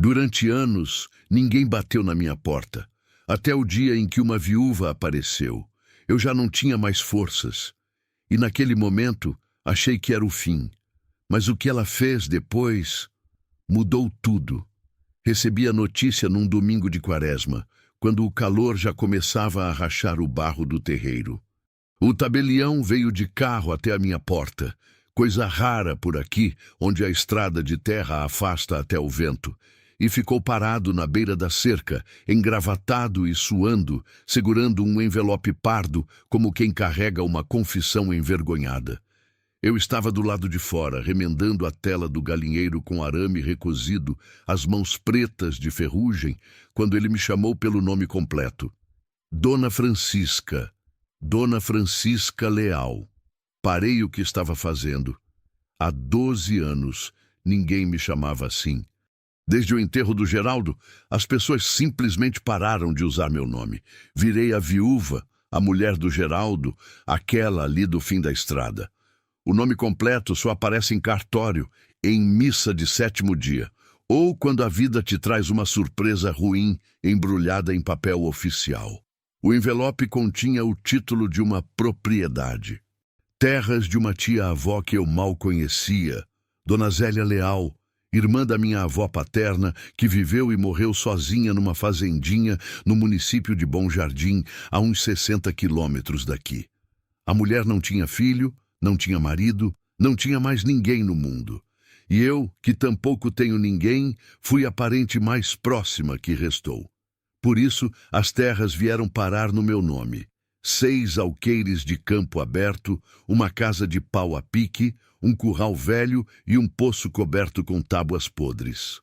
Durante anos, ninguém bateu na minha porta, até o dia em que uma viúva apareceu. Eu já não tinha mais forças, e naquele momento achei que era o fim. Mas o que ela fez depois mudou tudo. Recebi a notícia num domingo de quaresma, quando o calor já começava a rachar o barro do terreiro. O tabelião veio de carro até a minha porta, coisa rara por aqui, onde a estrada de terra afasta até o vento, e ficou parado na beira da cerca, engravatado e suando, segurando um envelope pardo, como quem carrega uma confissão envergonhada. Eu estava do lado de fora, remendando a tela do galinheiro com arame recozido, as mãos pretas de ferrugem, quando ele me chamou pelo nome completo. Dona Francisca. Dona Francisca Leal. Parei o que estava fazendo. Há 12 anos, ninguém me chamava assim. Desde o enterro do Geraldo, as pessoas simplesmente pararam de usar meu nome. Virei a viúva, a mulher do Geraldo, aquela ali do fim da estrada. O nome completo só aparece em cartório, em missa de 7º dia, ou quando a vida te traz uma surpresa ruim embrulhada em papel oficial. O envelope continha o título de uma propriedade. Terras de uma tia-avó que eu mal conhecia, Dona Zélia Leal, irmã da minha avó paterna, que viveu e morreu sozinha numa fazendinha no município de Bom Jardim, a uns 60 quilômetros daqui. A mulher não tinha filho, não tinha marido, não tinha mais ninguém no mundo. E eu, que tampouco tenho ninguém, fui a parente mais próxima que restou. Por isso, as terras vieram parar no meu nome. 6 alqueires de campo aberto, uma casa de pau a pique, um curral velho e um poço coberto com tábuas podres.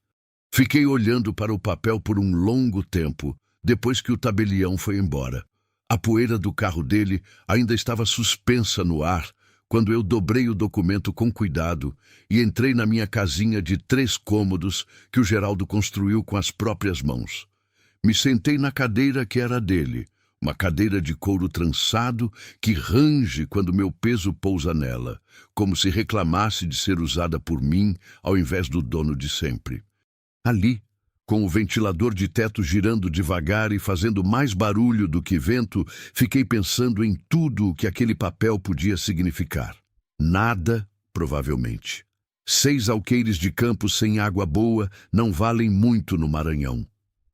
Fiquei olhando para o papel por um longo tempo, depois que o tabelião foi embora. A poeira do carro dele ainda estava suspensa no ar, quando eu dobrei o documento com cuidado e entrei na minha casinha de 3 cômodos que o Geraldo construiu com as próprias mãos. Me sentei na cadeira que era dele, uma cadeira de couro trançado que range quando meu peso pousa nela, como se reclamasse de ser usada por mim ao invés do dono de sempre. Ali, com o ventilador de teto girando devagar e fazendo mais barulho do que vento, fiquei pensando em tudo o que aquele papel podia significar. Nada, provavelmente. 6 alqueires de campo sem água boa não valem muito no Maranhão.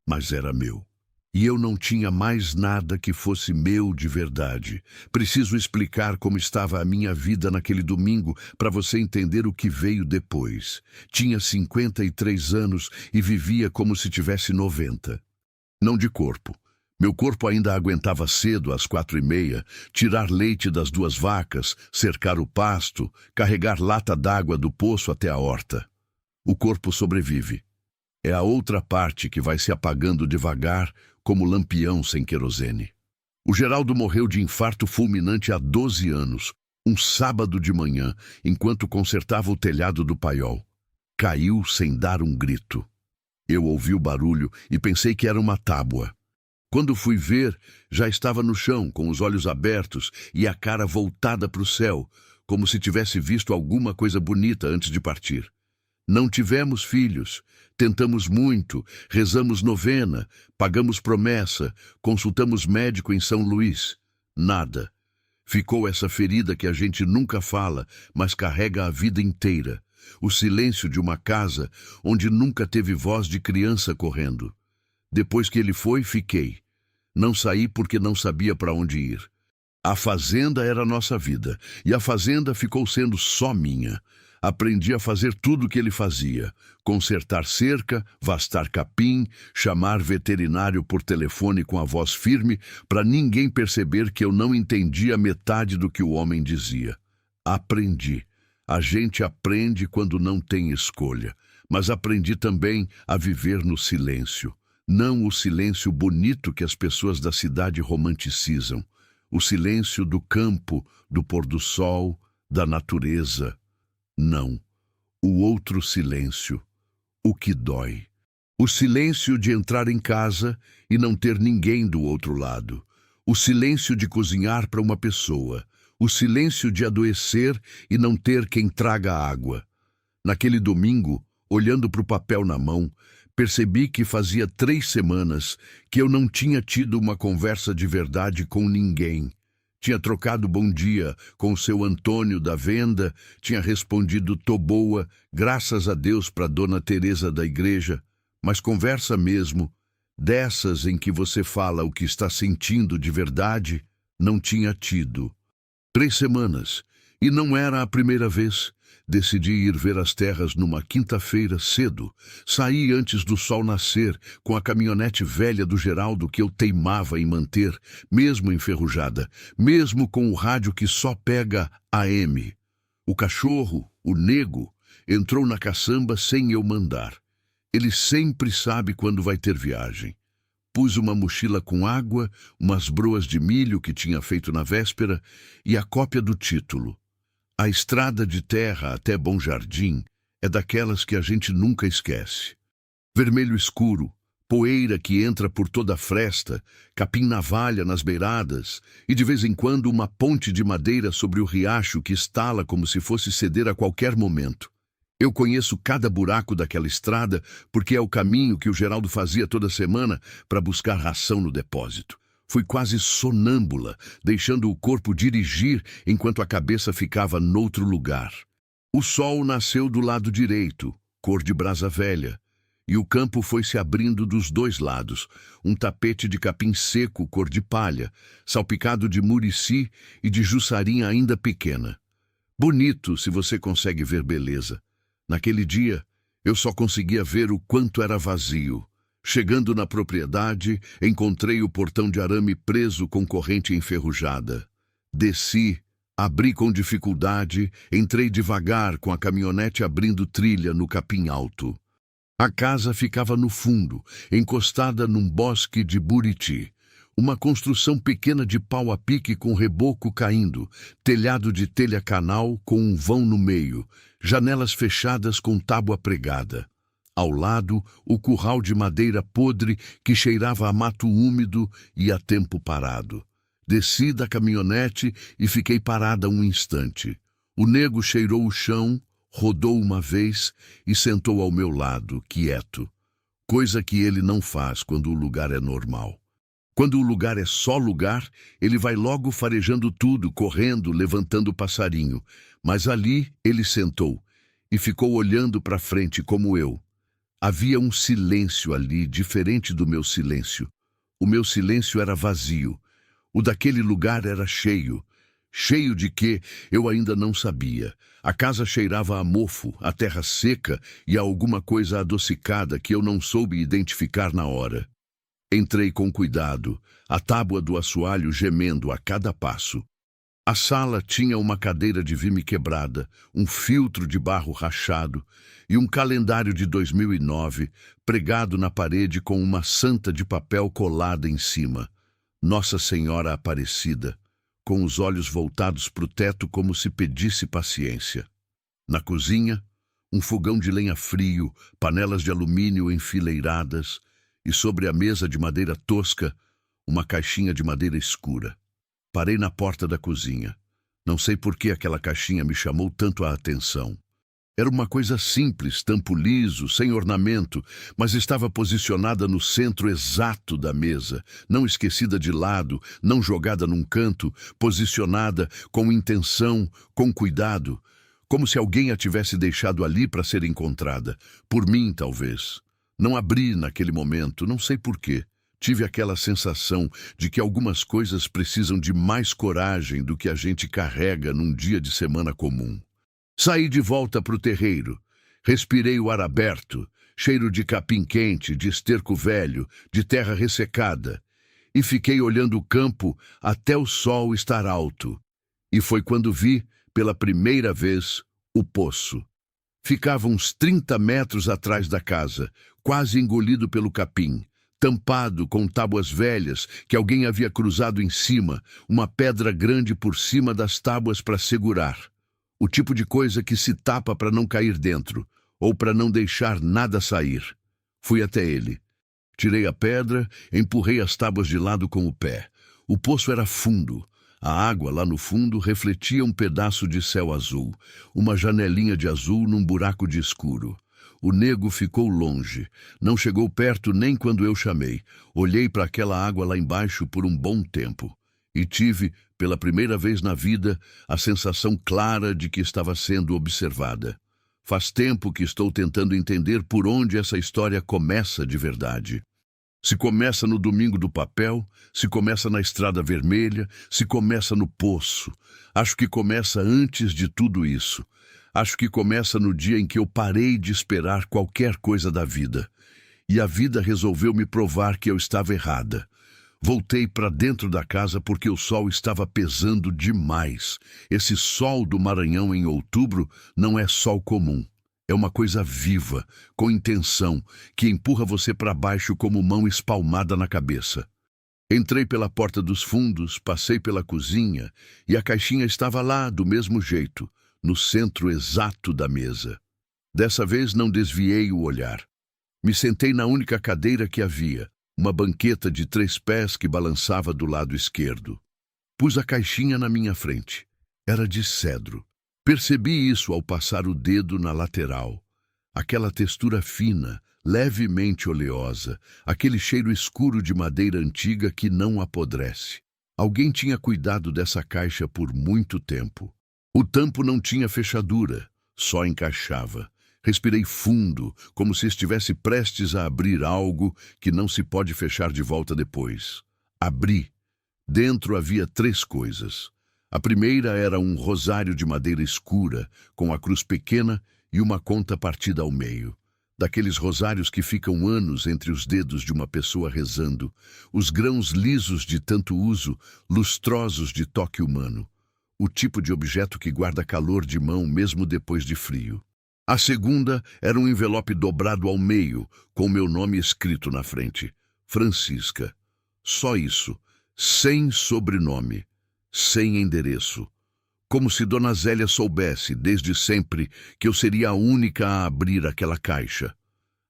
Mas era meu. E eu não tinha mais nada que fosse meu de verdade. Preciso explicar como estava a minha vida naquele domingo para você entender o que veio depois. Tinha 53 anos e vivia como se tivesse 90. Não de corpo. Meu corpo ainda aguentava cedo, às 4h30, tirar leite das 2 vacas, cercar o pasto, carregar lata d'água do poço até a horta. O corpo sobrevive. É a outra parte que vai se apagando devagar, como lampião sem querosene. O Geraldo morreu de infarto fulminante há 12 anos, um sábado de manhã, enquanto consertava o telhado do paiol. Caiu sem dar um grito. Eu ouvi o barulho e pensei que era uma tábua. Quando fui ver, já estava no chão, com os olhos abertos e a cara voltada para o céu, como se tivesse visto alguma coisa bonita antes de partir. Não tivemos filhos. Tentamos muito, rezamos novena, pagamos promessa, consultamos médico em São Luís. Nada. Ficou essa ferida que a gente nunca fala, mas carrega a vida inteira. O silêncio de uma casa onde nunca teve voz de criança correndo. Depois que ele foi, fiquei. Não saí porque não sabia para onde ir. A fazenda era a nossa vida, e a fazenda ficou sendo só minha. Aprendi a fazer tudo o que ele fazia. Consertar cerca, vastar capim, chamar veterinário por telefone com a voz firme para ninguém perceber que eu não entendia metade do que o homem dizia. Aprendi. A gente aprende quando não tem escolha. Mas aprendi também a viver no silêncio. Não o silêncio bonito que as pessoas da cidade romanticizam. O silêncio do campo, do pôr do sol, da natureza. Não. O outro silêncio. O que dói. O silêncio de entrar em casa e não ter ninguém do outro lado. O silêncio de cozinhar para uma pessoa. O silêncio de adoecer e não ter quem traga água. Naquele domingo, olhando para o papel na mão, Percebi que fazia 3 semanas que eu não tinha tido uma conversa de verdade com ninguém. Tinha trocado bom dia com o seu Antônio da venda, tinha respondido tô boa, graças a Deus para Dona Teresa da igreja, mas conversa mesmo, dessas em que você fala o que está sentindo de verdade, não tinha tido. 3 semanas, e não era a primeira vez. Decidi ir ver as terras numa quinta-feira cedo. Saí antes do sol nascer, com a caminhonete velha do Geraldo que eu teimava em manter, mesmo enferrujada, mesmo com o rádio que só pega AM. O cachorro, o nego, entrou na caçamba sem eu mandar. Ele sempre sabe quando vai ter viagem. Pus uma mochila com água, umas broas de milho que tinha feito na véspera e a cópia do título. A estrada de terra até Bom Jardim é daquelas que a gente nunca esquece. Vermelho escuro, poeira que entra por toda a fresta, capim-navalha nas beiradas e de vez em quando uma ponte de madeira sobre o riacho que estala como se fosse ceder a qualquer momento. Eu conheço cada buraco daquela estrada porque é o caminho que o Geraldo fazia toda semana para buscar ração no depósito. Fui quase sonâmbula, deixando o corpo dirigir enquanto a cabeça ficava noutro lugar. O sol nasceu do lado direito, cor de brasa velha, e o campo foi se abrindo dos dois lados, um tapete de capim seco cor de palha, salpicado de murici e de jussarinha ainda pequena. Bonito se você consegue ver beleza. Naquele dia, eu só conseguia ver o quanto era vazio. Chegando na propriedade, encontrei o portão de arame preso com corrente enferrujada. Desci, abri com dificuldade, entrei devagar com a caminhonete abrindo trilha no capim alto. A casa ficava no fundo, encostada num bosque de buriti. Uma construção pequena de pau a pique com reboco caindo, telhado de telha canal com um vão no meio, janelas fechadas com tábua pregada. Ao lado, o curral de madeira podre que cheirava a mato úmido e a tempo parado. Desci da caminhonete e fiquei parada um instante. O nego cheirou o chão, rodou uma vez e sentou ao meu lado, quieto. Coisa que ele não faz quando o lugar é normal. Quando o lugar é só lugar, ele vai logo farejando tudo, correndo, levantando o passarinho. Mas ali ele sentou e ficou olhando para frente como eu. Havia um silêncio ali, diferente do meu silêncio. O meu silêncio era vazio. O daquele lugar era cheio. Cheio de quê? Eu ainda não sabia. A casa cheirava a mofo, a terra seca e a alguma coisa adocicada que eu não soube identificar na hora. Entrei com cuidado, a tábua do assoalho gemendo a cada passo. A sala tinha uma cadeira de vime quebrada, um filtro de barro rachado e um calendário de 2009 pregado na parede com uma santa de papel colada em cima. Nossa Senhora Aparecida, com os olhos voltados para o teto como se pedisse paciência. Na cozinha, um fogão de lenha frio, panelas de alumínio enfileiradas e sobre a mesa de madeira tosca, uma caixinha de madeira escura. Parei na porta da cozinha. Não sei por que aquela caixinha me chamou tanto a atenção. Era uma coisa simples, tampo liso, sem ornamento, mas estava posicionada no centro exato da mesa, não esquecida de lado, não jogada num canto, posicionada com intenção, com cuidado, como se alguém a tivesse deixado ali para ser encontrada. Por mim, talvez. Não abri naquele momento, não sei por quê. Tive aquela sensação de que algumas coisas precisam de mais coragem do que a gente carrega num dia de semana comum. Saí de volta para o terreiro. Respirei o ar aberto, cheiro de capim quente, de esterco velho, de terra ressecada. E fiquei olhando o campo até o sol estar alto. E foi quando vi, pela primeira vez, o poço. Ficava uns 30 metros atrás da casa, quase engolido pelo capim. Tampado com tábuas velhas que alguém havia cruzado em cima, uma pedra grande por cima das tábuas para segurar. O tipo de coisa que se tapa para não cair dentro, ou para não deixar nada sair. Fui até ele. Tirei a pedra, empurrei as tábuas de lado com o pé. O poço era fundo. A água lá no fundo refletia um pedaço de céu azul, uma janelinha de azul num buraco de escuro. O nego ficou longe. Não chegou perto nem quando eu chamei. Olhei para aquela água lá embaixo por um bom tempo. E tive, pela primeira vez na vida, a sensação clara de que estava sendo observada. Faz tempo que estou tentando entender por onde essa história começa de verdade. Se começa no Domingo do Papel, se começa na Estrada Vermelha, se começa no Poço. Acho que começa antes de tudo isso. Acho que começa no dia em que eu parei de esperar qualquer coisa da vida. E a vida resolveu me provar que eu estava errada. Voltei para dentro da casa porque o sol estava pesando demais. Esse sol do Maranhão em outubro não é sol comum. É uma coisa viva, com intenção, que empurra você para baixo como mão espalmada na cabeça. Entrei pela porta dos fundos, passei pela cozinha e a caixinha estava lá do mesmo jeito, no centro exato da mesa. Dessa vez não desviei o olhar. Me sentei na única cadeira que havia, uma banqueta de 3 pés que balançava do lado esquerdo. Pus a caixinha na minha frente. Era de cedro. Percebi isso ao passar o dedo na lateral. Aquela textura fina, levemente oleosa, aquele cheiro escuro de madeira antiga que não apodrece. Alguém tinha cuidado dessa caixa por muito tempo. O tampo não tinha fechadura, só encaixava. Respirei fundo, como se estivesse prestes a abrir algo que não se pode fechar de volta depois. Abri. Dentro havia 3 coisas. A primeira era um rosário de madeira escura, com a cruz pequena e uma conta partida ao meio. Daqueles rosários que ficam anos entre os dedos de uma pessoa rezando, os grãos lisos de tanto uso, lustrosos de toque humano. O tipo de objeto que guarda calor de mão mesmo depois de frio. A segunda era um envelope dobrado ao meio, com meu nome escrito na frente. Francisca. Só isso. Sem sobrenome. Sem endereço. Como se Dona Zélia soubesse, desde sempre, que eu seria a única a abrir aquela caixa.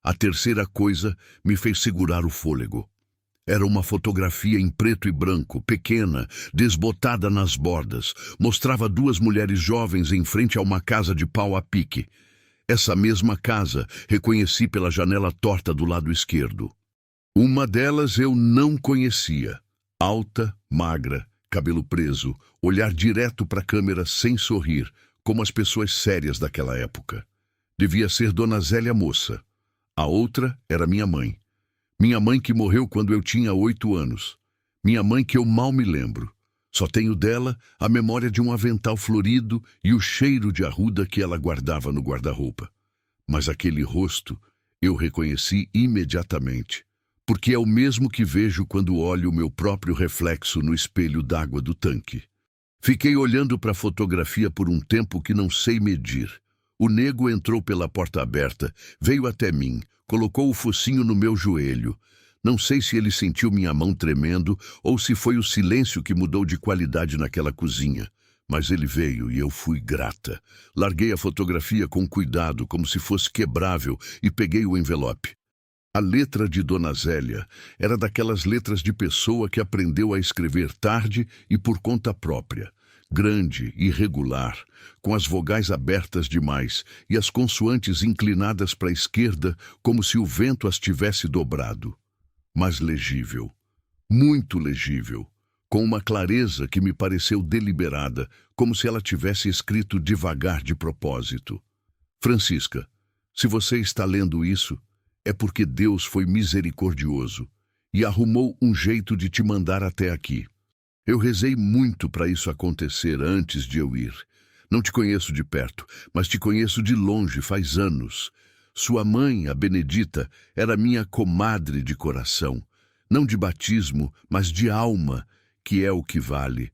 A terceira coisa me fez segurar o fôlego. Era uma fotografia em preto e branco, pequena, desbotada nas bordas. Mostrava 2 mulheres jovens em frente a uma casa de pau a pique. Essa mesma casa reconheci pela janela torta do lado esquerdo. Uma delas eu não conhecia. Alta, magra, cabelo preso, olhar direto para a câmera sem sorrir, como as pessoas sérias daquela época. Devia ser Dona Zélia Moça. A outra era minha mãe. Minha mãe que morreu quando eu tinha 8 anos. Minha mãe que eu mal me lembro. Só tenho dela a memória de um avental florido e o cheiro de arruda que ela guardava no guarda-roupa. Mas aquele rosto eu reconheci imediatamente, porque é o mesmo que vejo quando olho o meu próprio reflexo no espelho d'água do tanque. Fiquei olhando para a fotografia por um tempo que não sei medir. O nego entrou pela porta aberta, veio até mim, colocou o focinho no meu joelho. Não sei se ele sentiu minha mão tremendo ou se foi o silêncio que mudou de qualidade naquela cozinha. Mas ele veio e eu fui grata. Larguei a fotografia com cuidado, como se fosse quebrável, e peguei o envelope. A letra de Dona Zélia era daquelas letras de pessoa que aprendeu a escrever tarde e por conta própria. Grande, irregular, com as vogais abertas demais e as consoantes inclinadas para a esquerda, como se o vento as tivesse dobrado. Mas legível, muito legível, com uma clareza que me pareceu deliberada, como se ela tivesse escrito devagar de propósito. Francisca, se você está lendo isso, é porque Deus foi misericordioso e arrumou um jeito de te mandar até aqui. Eu rezei muito para isso acontecer antes de eu ir. Não te conheço de perto, mas te conheço de longe faz anos. Sua mãe, a Benedita, era minha comadre de coração. Não de batismo, mas de alma, que é o que vale.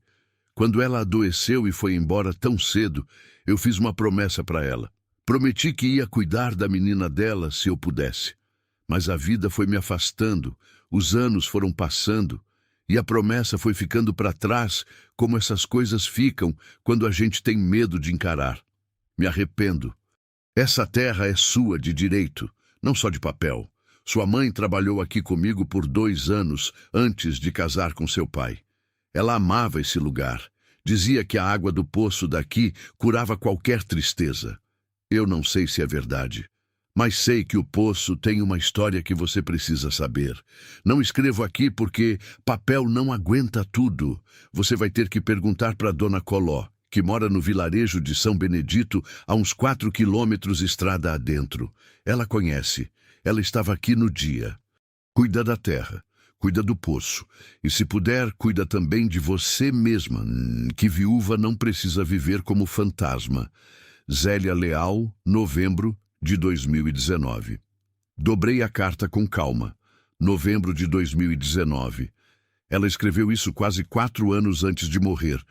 Quando ela adoeceu e foi embora tão cedo, eu fiz uma promessa para ela. Prometi que ia cuidar da menina dela se eu pudesse. Mas a vida foi me afastando, os anos foram passando, e a promessa foi ficando para trás, como essas coisas ficam quando a gente tem medo de encarar. Me arrependo. Essa terra é sua de direito, não só de papel. Sua mãe trabalhou aqui comigo por 2 anos antes de casar com seu pai. Ela amava esse lugar. Dizia que a água do poço daqui curava qualquer tristeza. Eu não sei se é verdade, Mas sei que o poço tem uma história que você precisa saber. Não escrevo aqui porque papel não aguenta tudo. Você vai ter que perguntar para Dona Coló, que mora no vilarejo de São Benedito, a uns 4 quilômetros estrada adentro. Ela conhece. Ela estava aqui no dia. Cuida da terra. Cuida do poço. E se puder, cuida também de você mesma, que viúva não precisa viver como fantasma. Zélia Leal, novembro de 2019. Dobrei a carta com calma. Novembro de 2019. Ela escreveu isso quase 4 anos antes de morrer.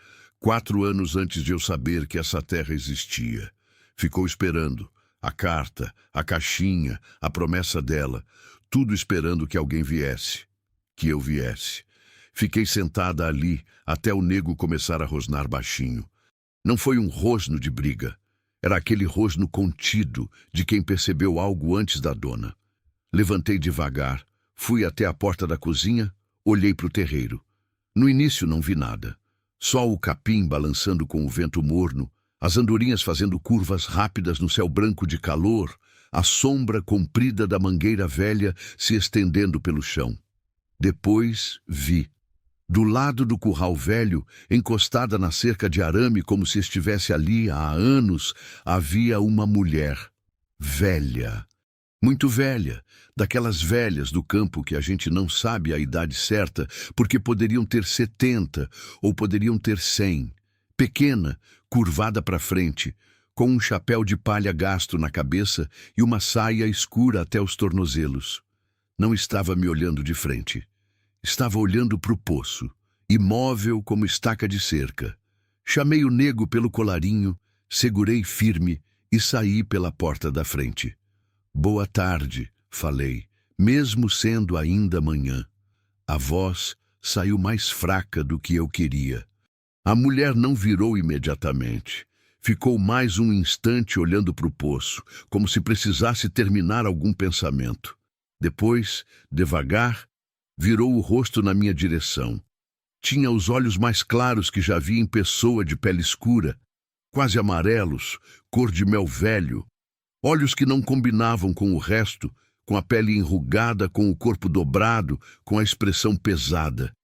4 anos antes de eu saber que essa terra existia. Ficou esperando. A carta, a caixinha, a promessa dela. Tudo esperando que alguém viesse. Que eu viesse. Fiquei sentada ali até o nego começar a rosnar baixinho. Não foi um rosno de briga. Era aquele rosno contido de quem percebeu algo antes da dona. Levantei devagar, fui até a porta da cozinha, olhei para o terreiro. No início não vi nada. Só o capim balançando com o vento morno, as andorinhas fazendo curvas rápidas no céu branco de calor, a sombra comprida da mangueira velha se estendendo pelo chão. Depois vi. Do lado do curral velho, encostada na cerca de arame como se estivesse ali há anos, havia uma mulher. Velha. Muito velha. Daquelas velhas do campo que a gente não sabe a idade certa, porque poderiam ter 70 ou poderiam ter 100. Pequena, curvada para frente, com um chapéu de palha gasto na cabeça e uma saia escura até os tornozelos. Não estava me olhando de frente. Estava olhando para o poço, imóvel como estaca de cerca. Chamei o nego pelo colarinho, segurei firme e saí pela porta da frente. Boa tarde, falei, mesmo sendo ainda manhã. A voz saiu mais fraca do que eu queria. A mulher não virou imediatamente. Ficou mais um instante olhando para o poço, como se precisasse terminar algum pensamento. Depois, devagar, virou o rosto na minha direção. Tinha os olhos mais claros que já vi em pessoa de pele escura, quase amarelos, cor de mel velho. Olhos que não combinavam com o resto, com a pele enrugada, com o corpo dobrado, com a expressão pesada.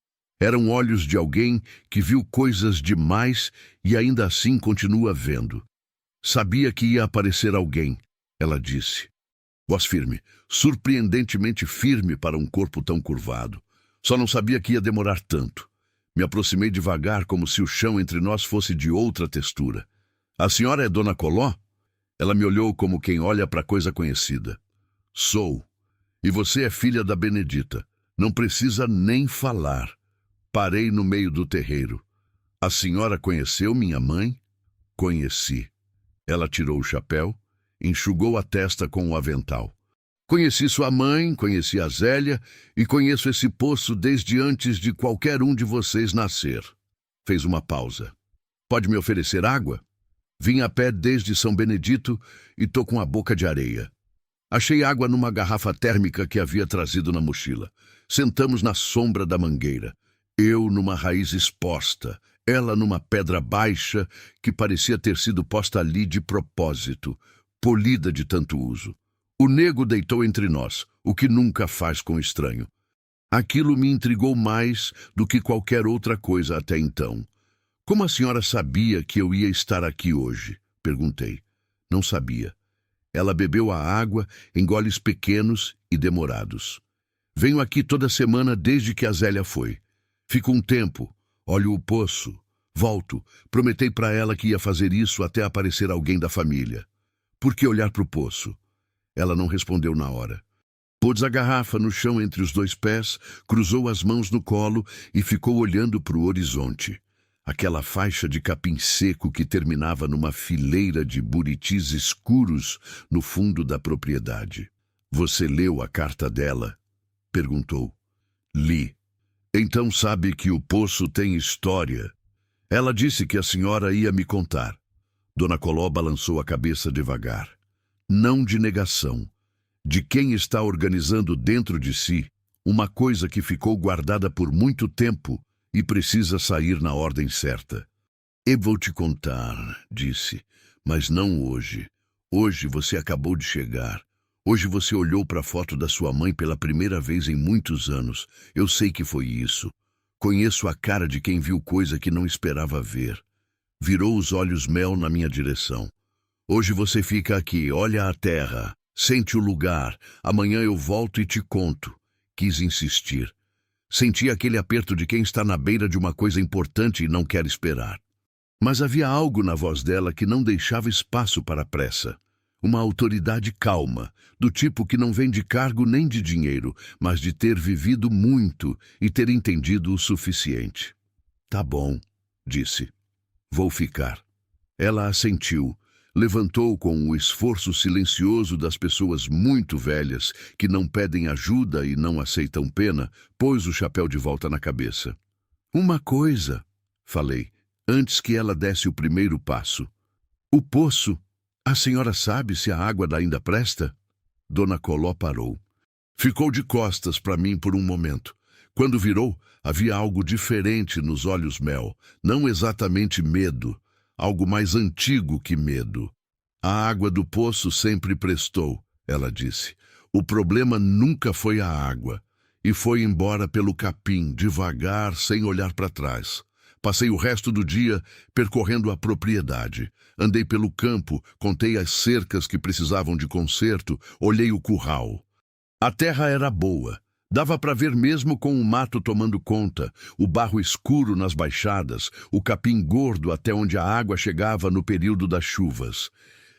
Eram olhos de alguém que viu coisas demais e ainda assim continua vendo. Sabia que ia aparecer alguém, ela disse. Voz firme, surpreendentemente firme para um corpo tão curvado. Só não sabia que ia demorar tanto. Me aproximei devagar, como se o chão entre nós fosse de outra textura. A senhora é Dona Coló? Ela me olhou como quem olha para coisa conhecida. Sou. E você é filha da Benedita. Não precisa nem falar. Parei no meio do terreiro. A senhora conheceu minha mãe? Conheci. Ela tirou o chapéu, enxugou a testa com o avental. Conheci sua mãe, conheci a Zélia e conheço esse poço desde antes de qualquer um de vocês nascer. Fez uma pausa. Pode me oferecer água? Vim a pé desde São Benedito e tô com a boca de areia. Achei água numa garrafa térmica que havia trazido na mochila. Sentamos na sombra da mangueira. Eu numa raiz exposta, ela numa pedra baixa que parecia ter sido posta ali de propósito, polida de tanto uso. O nego deitou entre nós, o que nunca faz com estranho. Aquilo me intrigou mais do que qualquer outra coisa até então. Como a senhora sabia que eu ia estar aqui hoje? Perguntei. Não sabia. Ela bebeu a água em goles pequenos e demorados. Venho aqui toda semana desde que a Zélia foi. Fico um tempo, olho o poço, volto. Prometei para ela que ia fazer isso até aparecer alguém da família. Por que olhar para o poço? Ela não respondeu na hora. Pôs a garrafa no chão entre os 2 pés, cruzou as mãos no colo e ficou olhando para o horizonte. Aquela faixa de capim seco que terminava numa fileira de buritis escuros no fundo da propriedade. Você leu a carta dela? Perguntou. Li. Então sabe que o poço tem história. Ela disse que a senhora ia me contar. Dona Coló balançou a cabeça devagar. Não de negação. De quem está organizando dentro de si uma coisa que ficou guardada por muito tempo e precisa sair na ordem certa. Eu vou te contar, disse, mas não hoje. Hoje você acabou de chegar. Hoje você olhou para a foto da sua mãe pela primeira vez em muitos anos. Eu sei que foi isso. Conheço a cara de quem viu coisa que não esperava ver. Virou os olhos mel na minha direção. Hoje você fica aqui, olha a terra, sente o lugar. Amanhã eu volto e te conto. Quis insistir. Senti aquele aperto de quem está na beira de uma coisa importante e não quer esperar. Mas havia algo na voz dela que não deixava espaço para pressa. Uma autoridade calma, do tipo que não vem de cargo nem de dinheiro, mas de ter vivido muito e ter entendido o suficiente. Tá bom, disse. Vou ficar. Ela assentiu, levantou com o esforço silencioso das pessoas muito velhas que não pedem ajuda e não aceitam pena, pôs o chapéu de volta na cabeça. Uma coisa, falei, antes que ela desse o primeiro passo. O poço. A senhora sabe se a água ainda presta? Dona Coló parou. Ficou de costas para mim por um momento. Quando virou, havia algo diferente nos olhos mel. Não exatamente medo. Algo mais antigo que medo. A água do poço sempre prestou, ela disse. O problema nunca foi a água. E foi embora pelo capim, devagar, sem olhar para trás. Passei o resto do dia percorrendo a propriedade. Andei pelo campo, contei as cercas que precisavam de conserto, olhei o curral. A terra era boa. Dava para ver mesmo com o mato tomando conta, o barro escuro nas baixadas, o capim gordo até onde a água chegava no período das chuvas.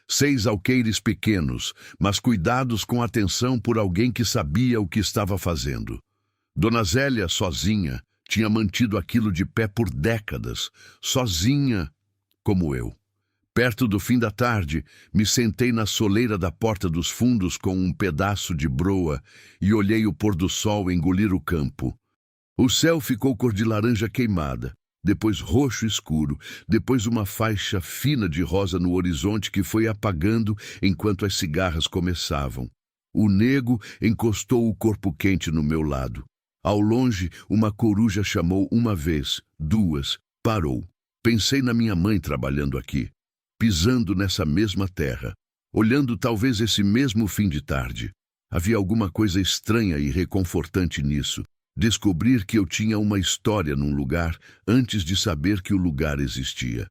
6 alqueires pequenos, mas cuidados com atenção por alguém que sabia o que estava fazendo. Dona Zélia, sozinha, tinha mantido aquilo de pé por décadas, sozinha como eu. Perto do fim da tarde, me sentei na soleira da porta dos fundos com um pedaço de broa e olhei o pôr do sol engolir o campo. O céu ficou cor de laranja queimada, depois roxo escuro, depois uma faixa fina de rosa no horizonte que foi apagando enquanto as cigarras começavam. O nego encostou o corpo quente no meu lado. Ao longe, uma coruja chamou uma vez, 2, parou. Pensei na minha mãe trabalhando aqui, pisando nessa mesma terra, olhando talvez esse mesmo fim de tarde. Havia alguma coisa estranha e reconfortante nisso. Descobrir que eu tinha uma história num lugar antes de saber que o lugar existia.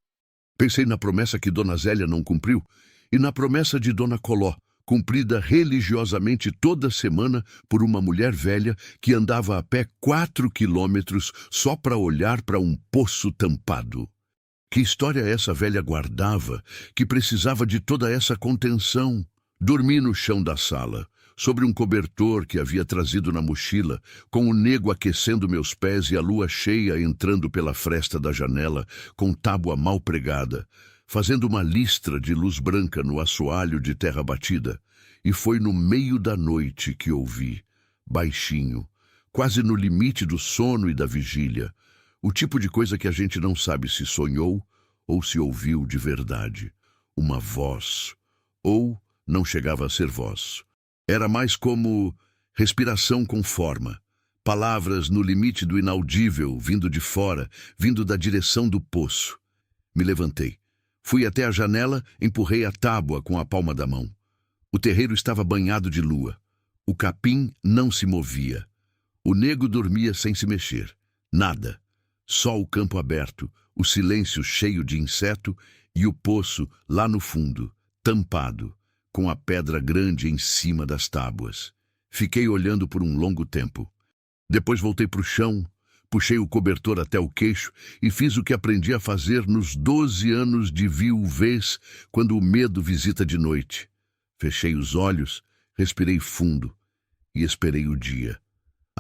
Pensei na promessa que Dona Zélia não cumpriu e na promessa de Dona Coló, cumprida religiosamente toda semana por uma mulher velha que andava a pé 4 quilômetros só para olhar para um poço tampado. Que história essa velha guardava, que precisava de toda essa contenção? Dormi no chão da sala, sobre um cobertor que havia trazido na mochila, com o nego aquecendo meus pés e a lua cheia entrando pela fresta da janela, com tábua mal pregada, fazendo uma listra de luz branca no assoalho de terra batida. E foi no meio da noite que ouvi, baixinho, quase no limite do sono e da vigília, o tipo de coisa que a gente não sabe se sonhou ou se ouviu de verdade. Uma voz. Ou não chegava a ser voz. Era mais como respiração com forma. Palavras no limite do inaudível, vindo de fora, vindo da direção do poço. Me levantei. Fui até a janela, empurrei a tábua com a palma da mão. O terreiro estava banhado de lua. O capim não se movia. O nego dormia sem se mexer. Nada. Só o campo aberto, o silêncio cheio de inseto e o poço lá no fundo, tampado, com a pedra grande em cima das tábuas. Fiquei olhando por um longo tempo. Depois voltei para o chão, puxei o cobertor até o queixo e fiz o que aprendi a fazer nos 12 anos de viuvez, quando o medo visita de noite. Fechei os olhos, respirei fundo e esperei o dia.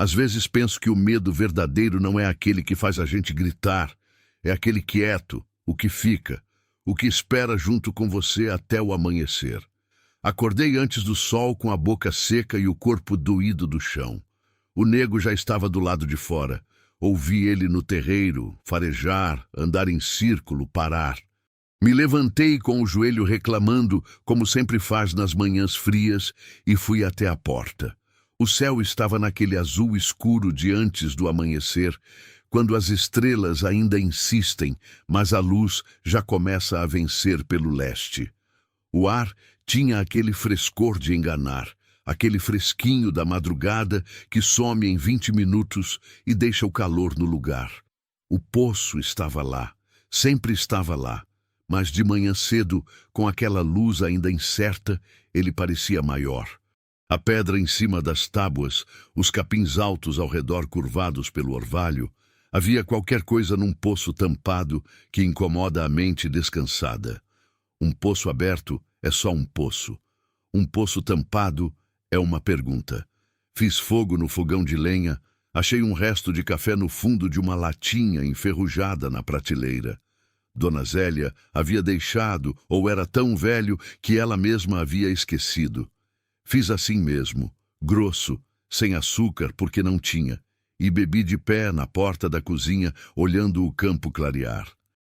Às vezes penso que o medo verdadeiro não é aquele que faz a gente gritar, é aquele quieto, o que fica, o que espera junto com você até o amanhecer. Acordei antes do sol com a boca seca e o corpo doído do chão. O nego já estava do lado de fora. Ouvi ele no terreiro, farejar, andar em círculo, parar. Me levantei com o joelho reclamando, como sempre faz nas manhãs frias, e fui até a porta. O céu estava naquele azul escuro de antes do amanhecer, quando as estrelas ainda insistem, mas a luz já começa a vencer pelo leste. O ar tinha aquele frescor de enganar, aquele fresquinho da madrugada que some em 20 minutos e deixa o calor no lugar. O poço estava lá, sempre estava lá, mas de manhã cedo, com aquela luz ainda incerta, ele parecia maior. A pedra em cima das tábuas, os capins altos ao redor curvados pelo orvalho, havia qualquer coisa num poço tampado que incomoda a mente descansada. Um poço aberto é só um poço. Um poço tampado é uma pergunta. Fiz fogo no fogão de lenha, achei um resto de café no fundo de uma latinha enferrujada na prateleira. Dona Zélia havia deixado ou era tão velho que ela mesma havia esquecido. Fiz assim mesmo, grosso, sem açúcar porque não tinha, e bebi de pé na porta da cozinha, olhando o campo clarear.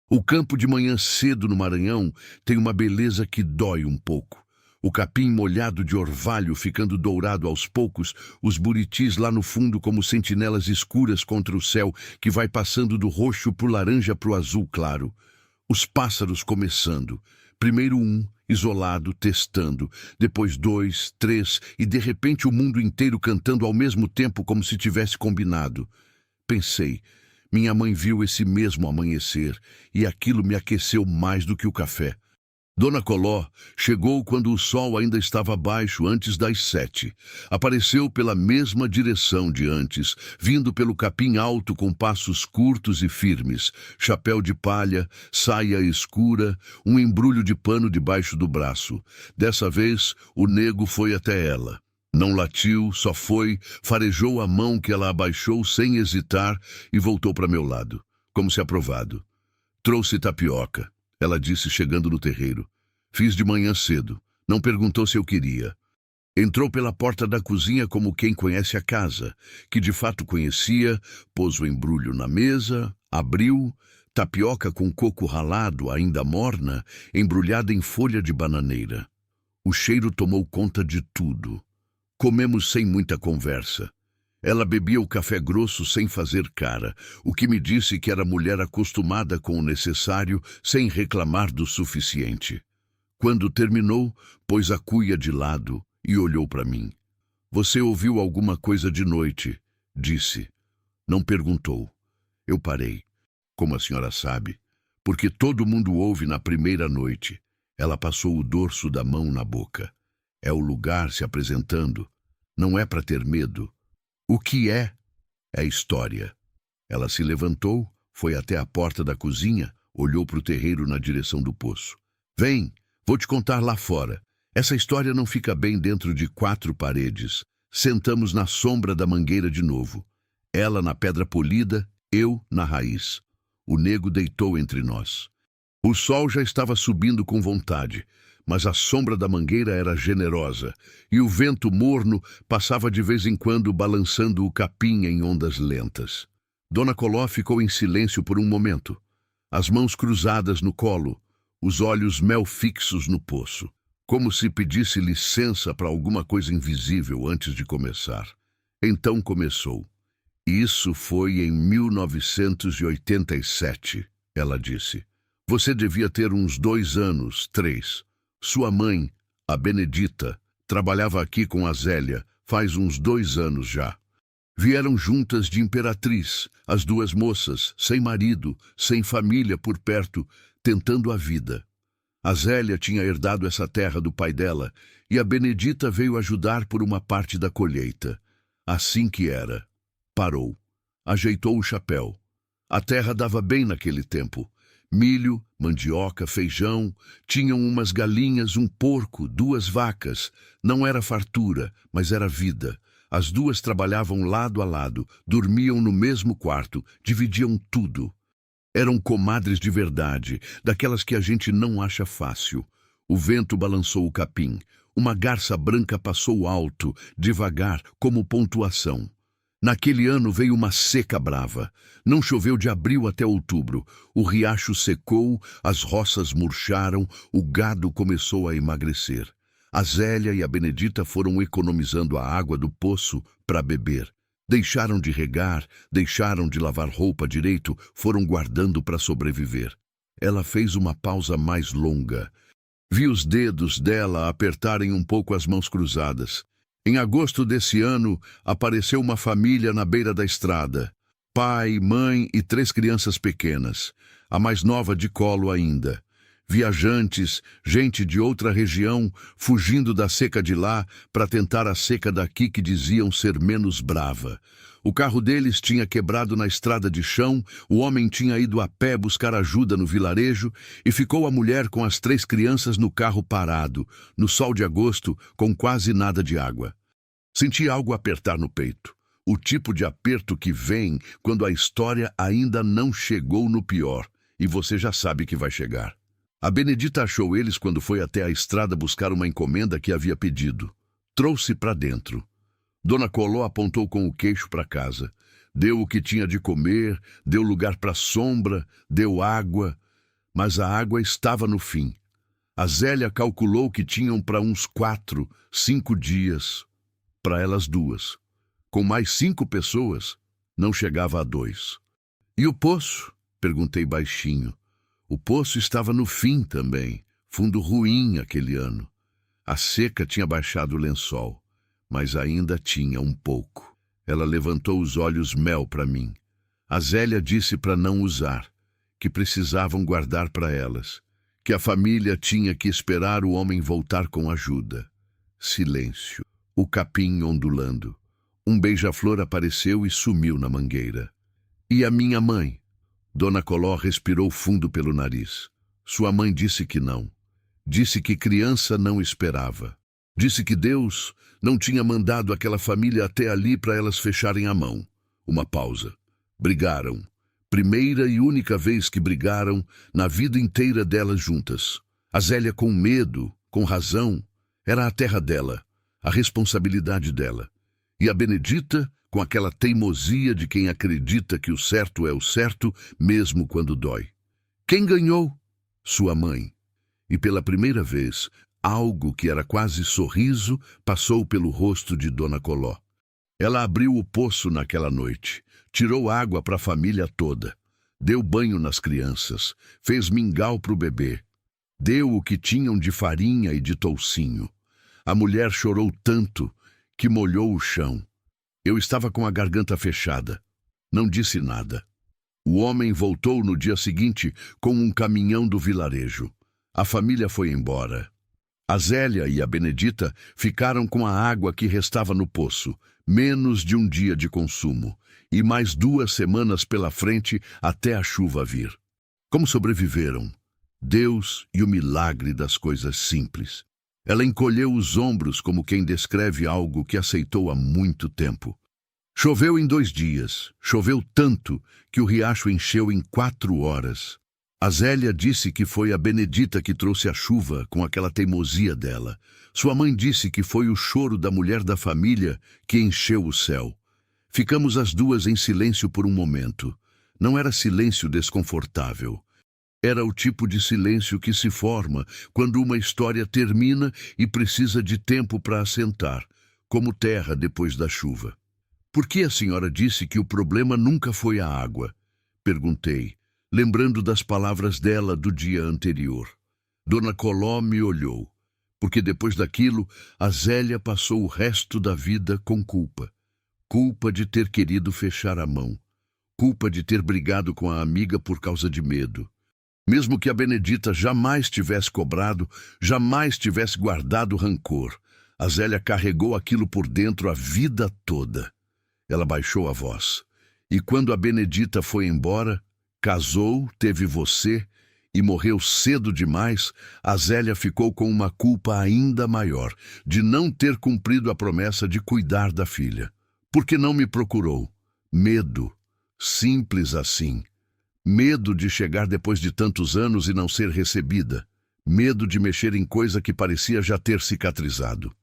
O campo de manhã cedo no Maranhão tem uma beleza que dói um pouco. O capim molhado de orvalho ficando dourado aos poucos, os buritis lá no fundo como sentinelas escuras contra o céu que vai passando do roxo pro laranja pro azul claro. Os pássaros começando. Primeiro um, isolado, testando. Depois 2, 3 e de repente o mundo inteiro cantando ao mesmo tempo como se tivesse combinado. Pensei, minha mãe viu esse mesmo amanhecer e aquilo me aqueceu mais do que o café. Dona Coló chegou quando o sol ainda estava baixo, antes das 7. Apareceu pela mesma direção de antes, vindo pelo capim alto com passos curtos e firmes, chapéu de palha, saia escura, um embrulho de pano debaixo do braço. Dessa vez, o nego foi até ela. Não latiu, só foi, farejou a mão que ela abaixou sem hesitar e voltou para meu lado, como se aprovado. Trouxe tapioca. Ela disse chegando no terreiro. Fiz de manhã cedo. Não perguntou se eu queria. Entrou pela porta da cozinha como quem conhece a casa, que de fato conhecia, pôs o embrulho na mesa, abriu, tapioca com coco ralado, ainda morna, embrulhada em folha de bananeira. O cheiro tomou conta de tudo. Comemos sem muita conversa. Ela bebia o café grosso sem fazer cara, o que me disse que era mulher acostumada com o necessário, sem reclamar do suficiente. Quando terminou, pôs a cuia de lado e olhou para mim. Você ouviu alguma coisa de noite? Disse. Não perguntou. Eu parei. Como a senhora sabe? Porque todo mundo ouve na primeira noite. Ela passou o dorso da mão na boca. É o lugar se apresentando. Não é para ter medo. O que é? É história. Ela se levantou, foi até a porta da cozinha, olhou para o terreiro na direção do poço. Vem, vou te contar lá fora. Essa história não fica bem dentro de 4 paredes. Sentamos na sombra da mangueira de novo. Ela na pedra polida, eu na raiz. O nego deitou entre nós. O sol já estava subindo com vontade, mas a sombra da mangueira era generosa, e o vento morno passava de vez em quando balançando o capim em ondas lentas. Dona Coló ficou em silêncio por um momento, as mãos cruzadas no colo, os olhos mel fixos no poço, como se pedisse licença para alguma coisa invisível antes de começar. Então começou. Isso foi em 1987, ela disse. Você devia ter uns 2 anos, 3. Sua mãe, a Benedita, trabalhava aqui com a Zélia faz uns 2 anos já. Vieram juntas de Imperatriz, as 2 moças, sem marido, sem família por perto, tentando a vida. A Zélia tinha herdado essa terra do pai dela e a Benedita veio ajudar por uma parte da colheita. Assim que era. Parou. Ajeitou o chapéu. A terra dava bem naquele tempo. Milho, mandioca, feijão, tinham umas galinhas, um porco, 2 vacas. Não era fartura, mas era vida. As 2 trabalhavam lado a lado, dormiam no mesmo quarto, dividiam tudo. Eram comadres de verdade, daquelas que a gente não acha fácil. O vento balançou o capim. Uma garça branca passou alto, devagar, como pontuação. Naquele ano veio uma seca brava. Não choveu de abril até outubro. O riacho secou, as roças murcharam, o gado começou a emagrecer. A Zélia e a Benedita foram economizando a água do poço para beber. Deixaram de regar, deixaram de lavar roupa direito, foram guardando para sobreviver. Ela fez uma pausa mais longa. Vi os dedos dela apertarem um pouco as mãos cruzadas. Em agosto desse ano, apareceu uma família na beira da estrada. Pai, mãe e 3 crianças pequenas, a mais nova de colo ainda. Viajantes, gente de outra região, fugindo da seca de lá para tentar a seca daqui que diziam ser menos brava. O carro deles tinha quebrado na estrada de chão, o homem tinha ido a pé buscar ajuda no vilarejo e ficou a mulher com as 3 crianças no carro parado, no sol de agosto, com quase nada de água. Senti algo apertar no peito. O tipo de aperto que vem quando a história ainda não chegou no pior, e você já sabe que vai chegar. A Benedita achou eles quando foi até a estrada buscar uma encomenda que havia pedido. Trouxe para dentro. Dona Coló apontou com o queixo para casa. Deu o que tinha de comer, deu lugar para sombra, deu água, mas a água estava no fim. A Zélia calculou que tinham para uns 4, 5 dias, para elas 2. Com mais 5 pessoas, não chegava a 2. E o poço? Perguntei baixinho. O poço estava no fim também, fundo ruim aquele ano. A seca tinha baixado o lençol, mas ainda tinha um pouco. Ela levantou os olhos mel para mim. A Zélia disse para não usar, que precisavam guardar para elas, que a família tinha que esperar o homem voltar com ajuda. Silêncio. O capim ondulando. Um beija-flor apareceu e sumiu na mangueira. E a minha mãe? Dona Coló respirou fundo pelo nariz. Sua mãe disse que não. Disse que criança não esperava. Disse que Deus não tinha mandado aquela família até ali para elas fecharem a mão. Uma pausa. Brigaram. Primeira e única vez que brigaram na vida inteira delas juntas. A Zélia com medo, com razão. Era a terra dela, a responsabilidade dela. E a Benedita com aquela teimosia de quem acredita que o certo é o certo, mesmo quando dói. Quem ganhou? Sua mãe. E pela primeira vez, algo que era quase sorriso passou pelo rosto de Dona Coló. Ela abriu o poço naquela noite, tirou água para a família toda, deu banho nas crianças, fez mingau para o bebê, deu o que tinham de farinha e de toucinho. A mulher chorou tanto que molhou o chão. Eu estava com a garganta fechada. Não disse nada. O homem voltou no dia seguinte com um caminhão do vilarejo. A família foi embora. A Zélia e a Benedita ficaram com a água que restava no poço, menos de um dia de consumo, e mais 2 semanas pela frente até a chuva vir. Como sobreviveram? Deus e o milagre das coisas simples. Ela encolheu os ombros como quem descreve algo que aceitou há muito tempo. Choveu em 2 dias, choveu tanto que o riacho encheu em 4 horas. A Zélia disse que foi a Benedita que trouxe a chuva com aquela teimosia dela. Sua mãe disse que foi o choro da mulher da família que encheu o céu. Ficamos as 2 em silêncio por um momento. Não era silêncio desconfortável. Era o tipo de silêncio que se forma quando uma história termina e precisa de tempo para assentar, como terra depois da chuva. Por que a senhora disse que o problema nunca foi a água? Perguntei, lembrando das palavras dela do dia anterior. Dona Coló me olhou, porque depois daquilo, a Zélia passou o resto da vida com culpa. Culpa de ter querido fechar a mão. Culpa de ter brigado com a amiga por causa de medo. Mesmo que a Benedita jamais tivesse cobrado, jamais tivesse guardado rancor, a Zélia carregou aquilo por dentro a vida toda. Ela baixou a voz. E quando a Benedita foi embora, casou, teve você e morreu cedo demais, a Zélia ficou com uma culpa ainda maior, de não ter cumprido a promessa de cuidar da filha. Por que não me procurou? Medo. Simples assim. Medo de chegar depois de tantos anos e não ser recebida. Medo de mexer em coisa que parecia já ter cicatrizado.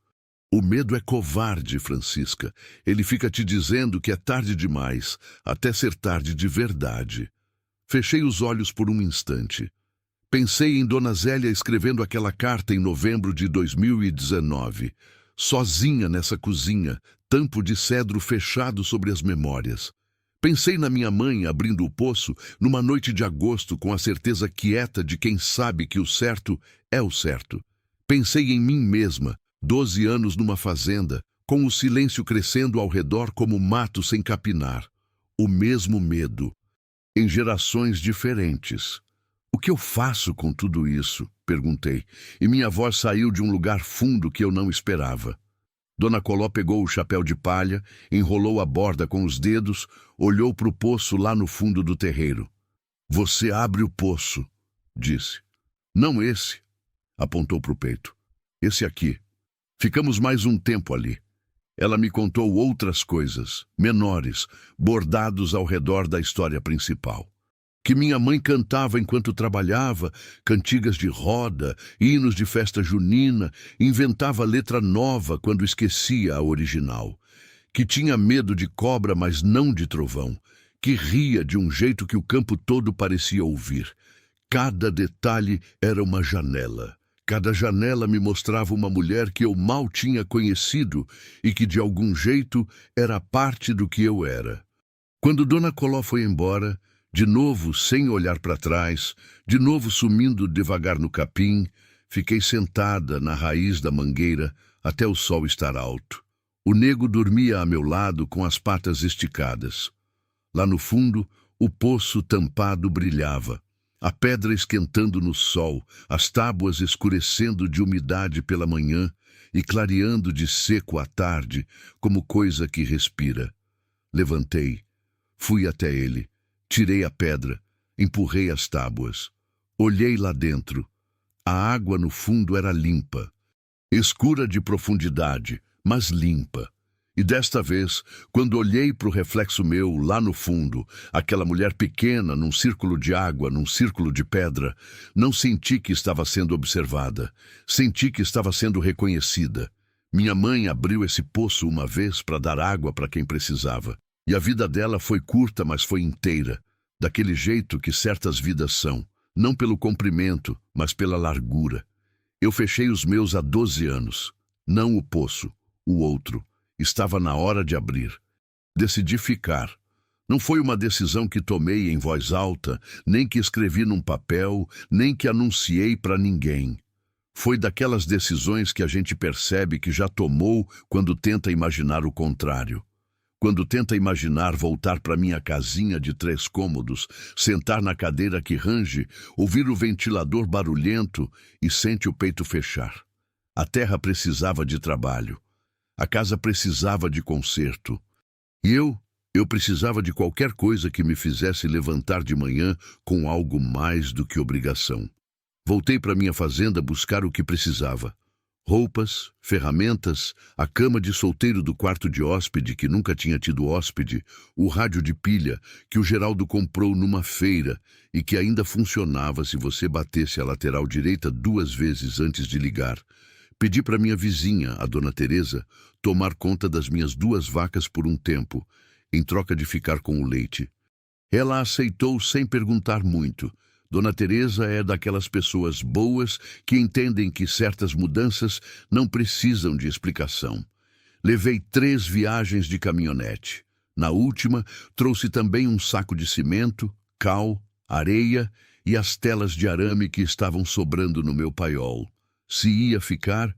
O medo é covarde, Francisca. Ele fica te dizendo que é tarde demais, até ser tarde de verdade. Fechei os olhos por um instante. Pensei em Dona Zélia escrevendo aquela carta em novembro de 2019. Sozinha nessa cozinha, tampo de cedro fechado sobre as memórias. Pensei na minha mãe abrindo o poço numa noite de agosto com a certeza quieta de quem sabe que o certo é o certo. Pensei em mim mesma, 12 anos numa fazenda, com o silêncio crescendo ao redor como mato sem capinar. O mesmo medo, em gerações diferentes. O que eu faço com tudo isso? Perguntei, e minha voz saiu de um lugar fundo que eu não esperava. Dona Coló pegou o chapéu de palha, enrolou a borda com os dedos, olhou para o poço lá no fundo do terreiro. Você abre o poço, disse. Não esse, apontou para o peito. Esse aqui. Ficamos mais um tempo ali. Ela me contou outras coisas, menores, bordados ao redor da história principal. Que minha mãe cantava enquanto trabalhava, cantigas de roda, hinos de festa junina, inventava letra nova quando esquecia a original. Que tinha medo de cobra, mas não de trovão. Que ria de um jeito que o campo todo parecia ouvir. Cada detalhe era uma janela. Cada janela me mostrava uma mulher que eu mal tinha conhecido e que, de algum jeito, era parte do que eu era. Quando Dona Coló foi embora, de novo sem olhar para trás, de novo sumindo devagar no capim, fiquei sentada na raiz da mangueira até o sol estar alto. O nego dormia a meu lado com as patas esticadas. Lá no fundo, o poço tampado brilhava. A pedra esquentando no sol, as tábuas escurecendo de umidade pela manhã e clareando de seco à tarde, como coisa que respira. Levantei, fui até ele, tirei a pedra, empurrei as tábuas. Olhei lá dentro. A água no fundo era limpa, escura de profundidade, mas limpa. E desta vez, quando olhei para o reflexo meu lá no fundo, aquela mulher pequena num círculo de água, num círculo de pedra, não senti que estava sendo observada. Senti que estava sendo reconhecida. Minha mãe abriu esse poço uma vez para dar água para quem precisava. E a vida dela foi curta, mas foi inteira. Daquele jeito que certas vidas são. Não pelo comprimento, mas pela largura. Eu fechei os meus há 12 anos. Não o poço, o outro. Estava na hora de abrir. Decidi ficar. Não foi uma decisão que tomei em voz alta, nem que escrevi num papel, nem que anunciei para ninguém. Foi daquelas decisões que a gente percebe que já tomou quando tenta imaginar o contrário. Quando tenta imaginar voltar para minha casinha de 3 cômodos, sentar na cadeira que range, ouvir o ventilador barulhento e sente o peito fechar. A terra precisava de trabalho. A casa precisava de conserto. E eu precisava de qualquer coisa que me fizesse levantar de manhã com algo mais do que obrigação. Voltei para minha fazenda buscar o que precisava. Roupas, ferramentas, a cama de solteiro do quarto de hóspede que nunca tinha tido hóspede, o rádio de pilha que o Geraldo comprou numa feira e que ainda funcionava se você batesse a lateral direita 2 vezes antes de ligar. Pedi para minha vizinha, a Dona Teresa, tomar conta das minhas 2 vacas por um tempo, em troca de ficar com o leite. Ela aceitou sem perguntar muito. Dona Teresa é daquelas pessoas boas que entendem que certas mudanças não precisam de explicação. Levei 3 viagens de caminhonete. Na última, trouxe também um saco de cimento, cal, areia e as telas de arame que estavam sobrando no meu paiol. Se ia ficar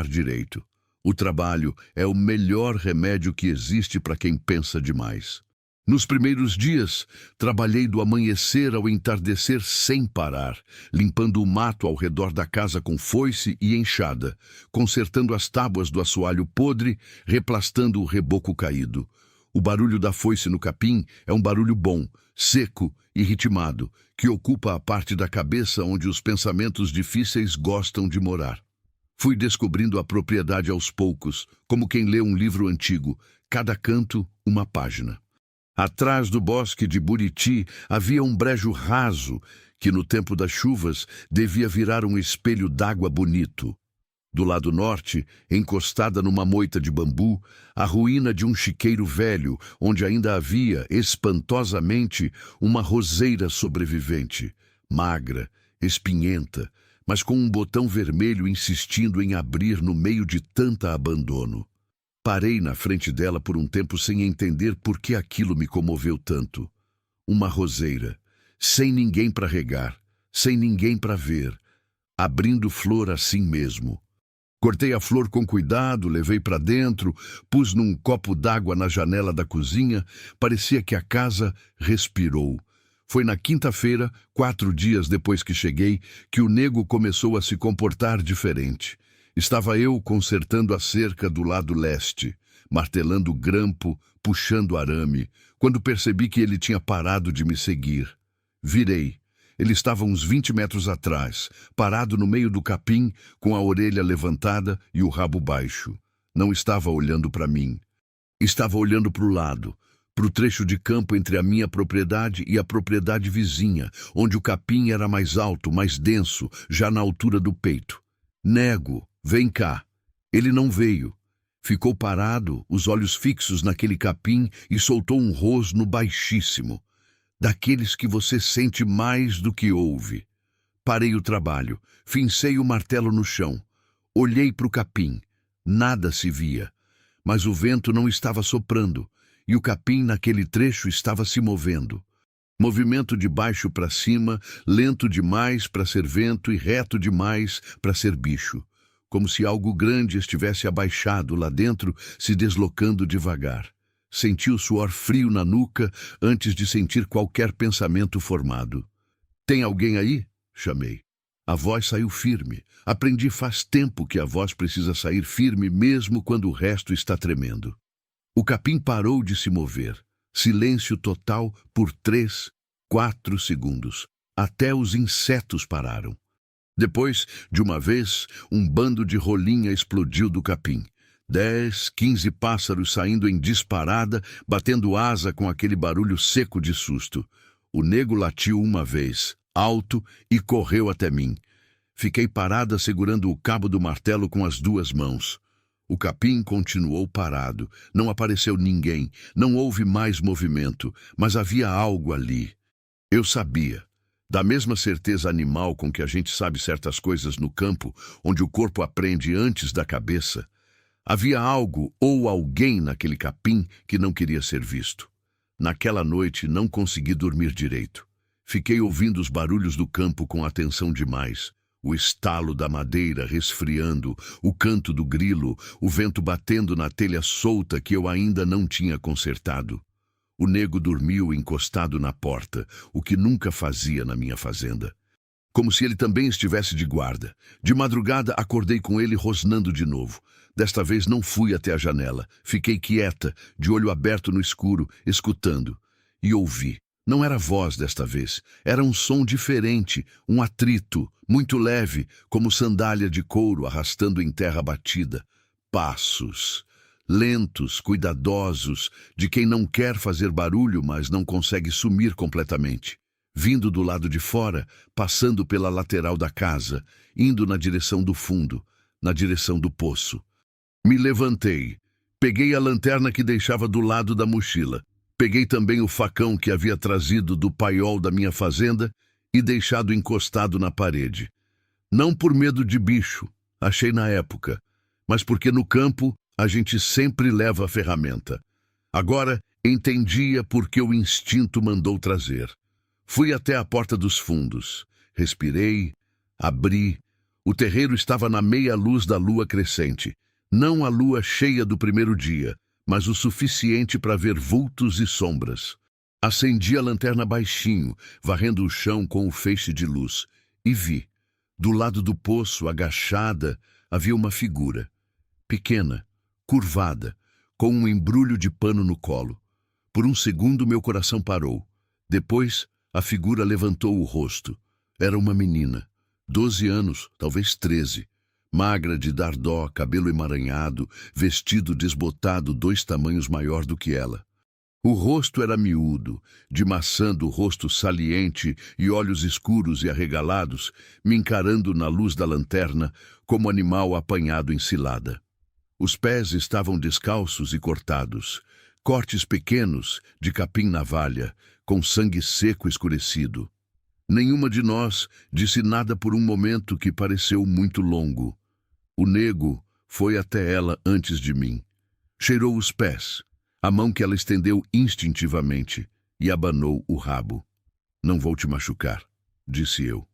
direito. O trabalho é o melhor remédio que existe para quem pensa demais. Nos primeiros dias, trabalhei do amanhecer ao entardecer sem parar, limpando o mato ao redor da casa com foice e enxada, consertando as tábuas do assoalho podre, replastando o reboco caído. O barulho da foice no capim é um barulho bom, seco e ritmado, que ocupa a parte da cabeça onde os pensamentos difíceis gostam de morar. Fui descobrindo a propriedade aos poucos, como quem lê um livro antigo, cada canto uma página. Atrás do bosque de Buriti havia um brejo raso, que no tempo das chuvas devia virar um espelho d'água bonito. Do lado norte, encostada numa moita de bambu, a ruína de um chiqueiro velho, onde ainda havia, espantosamente, uma roseira sobrevivente, magra, espinhenta, mas com um botão vermelho insistindo em abrir no meio de tanta abandono. Parei na frente dela por um tempo sem entender por que aquilo me comoveu tanto. Uma roseira, sem ninguém para regar, sem ninguém para ver, abrindo flor assim mesmo. Cortei a flor com cuidado, levei para dentro, pus num copo d'água na janela da cozinha. Parecia que a casa respirou. Foi na quinta-feira, 4 dias depois que cheguei, que o nego começou a se comportar diferente. Estava eu consertando a cerca do lado leste, martelando o grampo, puxando arame, quando percebi que ele tinha parado de me seguir. Virei. Ele estava uns 20 metros atrás, parado no meio do capim, com a orelha levantada e o rabo baixo. Não estava olhando para mim. Estava olhando para o lado, para o trecho de campo entre a minha propriedade e a propriedade vizinha, onde o capim era mais alto, mais denso, já na altura do peito. Nego, vem cá. Ele não veio. Ficou parado, os olhos fixos naquele capim e soltou um rosno baixíssimo. Daqueles que você sente mais do que ouve. Parei o trabalho, fincei o martelo no chão. Olhei para o capim. Nada se via. Mas o vento não estava soprando, e o capim naquele trecho estava se movendo. Movimento de baixo para cima, lento demais para ser vento e reto demais para ser bicho. Como se algo grande estivesse abaixado lá dentro, se deslocando devagar. Senti o suor frio na nuca antes de sentir qualquer pensamento formado. "Tem alguém aí?" chamei. A voz saiu firme. Aprendi faz tempo que a voz precisa sair firme mesmo quando o resto está tremendo. O capim parou de se mover. Silêncio total por 3, 4 segundos. Até os insetos pararam. Depois, de uma vez, um bando de rolinha explodiu do capim. 10, 15 pássaros saindo em disparada, batendo asa com aquele barulho seco de susto. O nego latiu uma vez, alto, e correu até mim. Fiquei parada segurando o cabo do martelo com as 2 mãos. O capim continuou parado. Não apareceu ninguém, não houve mais movimento, mas havia algo ali. Eu sabia. Da mesma certeza animal com que a gente sabe certas coisas no campo, onde o corpo aprende antes da cabeça, havia algo ou alguém naquele capim que não queria ser visto. Naquela noite não consegui dormir direito. Fiquei ouvindo os barulhos do campo com atenção demais. O estalo da madeira resfriando, o canto do grilo, o vento batendo na telha solta que eu ainda não tinha consertado. O nego dormiu encostado na porta, o que nunca fazia na minha fazenda. Como se ele também estivesse de guarda. De madrugada acordei com ele rosnando de novo. Desta vez não fui até a janela. Fiquei quieta, de olho aberto no escuro, escutando. E ouvi. Não era voz desta vez. Era um som diferente, um atrito, muito leve, como sandália de couro arrastando em terra batida. Passos. Lentos, cuidadosos, de quem não quer fazer barulho, mas não consegue sumir completamente. Vindo do lado de fora, passando pela lateral da casa, indo na direção do fundo, na direção do poço. Me levantei. Peguei a lanterna que deixava do lado da mochila. Peguei também o facão que havia trazido do paiol da minha fazenda e deixado encostado na parede. Não por medo de bicho, achei na época, mas porque no campo a gente sempre leva a ferramenta. Agora entendia por que o instinto mandou trazer. Fui até a porta dos fundos. Respirei, abri. O terreiro estava na meia luz da lua crescente. Não a lua cheia do primeiro dia, mas o suficiente para ver vultos e sombras. Acendi a lanterna baixinho, varrendo o chão com o feixe de luz, e vi. Do lado do poço, agachada, havia uma figura. Pequena, curvada, com um embrulho de pano no colo. Por um segundo meu coração parou. Depois, a figura levantou o rosto. Era uma menina. 12 anos, talvez 13. Magra de dar dó, cabelo emaranhado, vestido desbotado 2 tamanhos maior do que ela. O rosto era miúdo, de maçã do rosto saliente e olhos escuros e arregalados, me encarando na luz da lanterna como animal apanhado em cilada. Os pés estavam descalços e cortados, cortes pequenos, de capim-navalha, com sangue seco escurecido. Nenhuma de nós disse nada por um momento que pareceu muito longo. O nego foi até ela antes de mim. Cheirou os pés, a mão que ela estendeu instintivamente, e abanou o rabo. "Não vou te machucar", disse eu.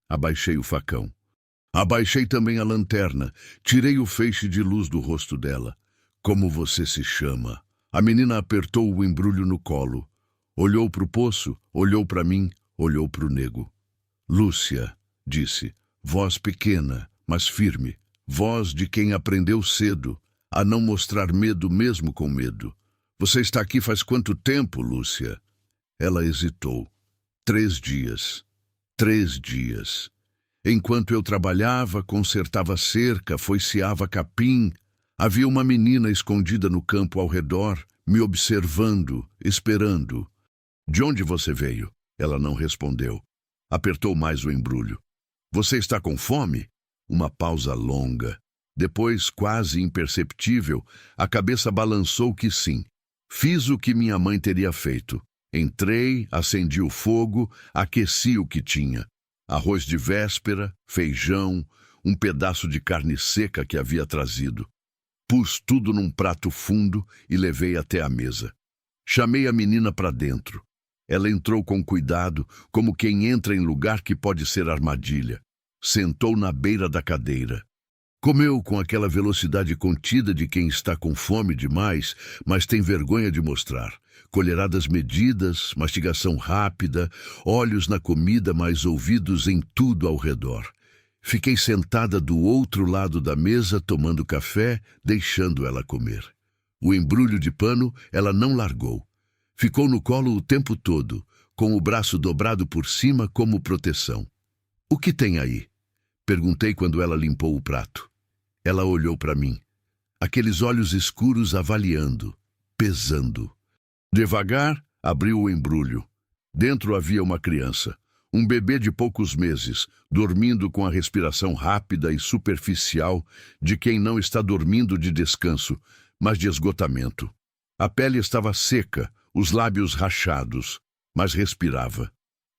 Abaixei o facão. Abaixei também a lanterna, tirei o feixe de luz do rosto dela. Como você se chama? A menina apertou o embrulho no colo. Olhou para o poço, olhou para mim, olhou para o nego. Lúcia, disse, voz pequena, mas firme, voz de quem aprendeu cedo a não mostrar medo mesmo com medo. Você está aqui faz quanto tempo, Lúcia? Ela hesitou. 3 dias. 3 dias. Enquanto eu trabalhava, consertava cerca, foiceava capim, havia uma menina escondida no campo ao redor, me observando, esperando. De onde você veio? Ela não respondeu. Apertou mais o embrulho. Você está com fome? Uma pausa longa. Depois, quase imperceptível, a cabeça balançou que sim. Fiz o que minha mãe teria feito. Entrei, acendi o fogo, aqueci o que tinha. Arroz de véspera, feijão, um pedaço de carne seca que havia trazido. Pus tudo num prato fundo e levei até a mesa. Chamei a menina para dentro. Ela entrou com cuidado, como quem entra em lugar que pode ser armadilha. Sentou na beira da cadeira. Comeu com aquela velocidade contida de quem está com fome demais, mas tem vergonha de mostrar. Colheradas medidas, mastigação rápida, olhos na comida, mas ouvidos em tudo ao redor. Fiquei sentada do outro lado da mesa, tomando café, deixando ela comer. O embrulho de pano ela não largou. Ficou no colo o tempo todo, com o braço dobrado por cima como proteção. O que tem aí? Perguntei quando ela limpou o prato. Ela olhou para mim. Aqueles olhos escuros avaliando, pesando. Devagar, abriu o embrulho. Dentro havia uma criança, um bebê de poucos meses, dormindo com a respiração rápida e superficial de quem não está dormindo de descanso, mas de esgotamento. A pele estava seca, os lábios rachados, mas respirava.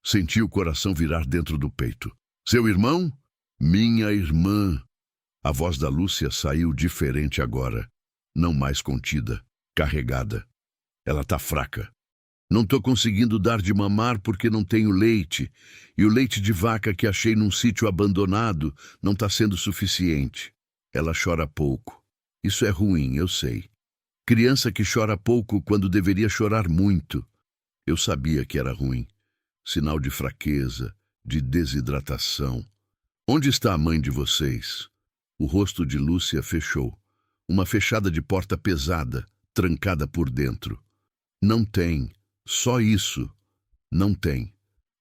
Senti o coração virar dentro do peito. Seu irmão? Minha irmã. A voz da Lúcia saiu diferente agora, não mais contida, carregada. Ela tá fraca. Não tô conseguindo dar de mamar porque não tenho leite, e o leite de vaca que achei num sítio abandonado não tá sendo suficiente. Ela chora pouco. Isso é ruim, eu sei. Criança que chora pouco quando deveria chorar muito. Eu sabia que era ruim. Sinal de fraqueza, de desidratação. Onde está a mãe de vocês? O rosto de Lúcia fechou. Uma fechada de porta pesada, trancada por dentro. Não tem. Só isso. Não tem.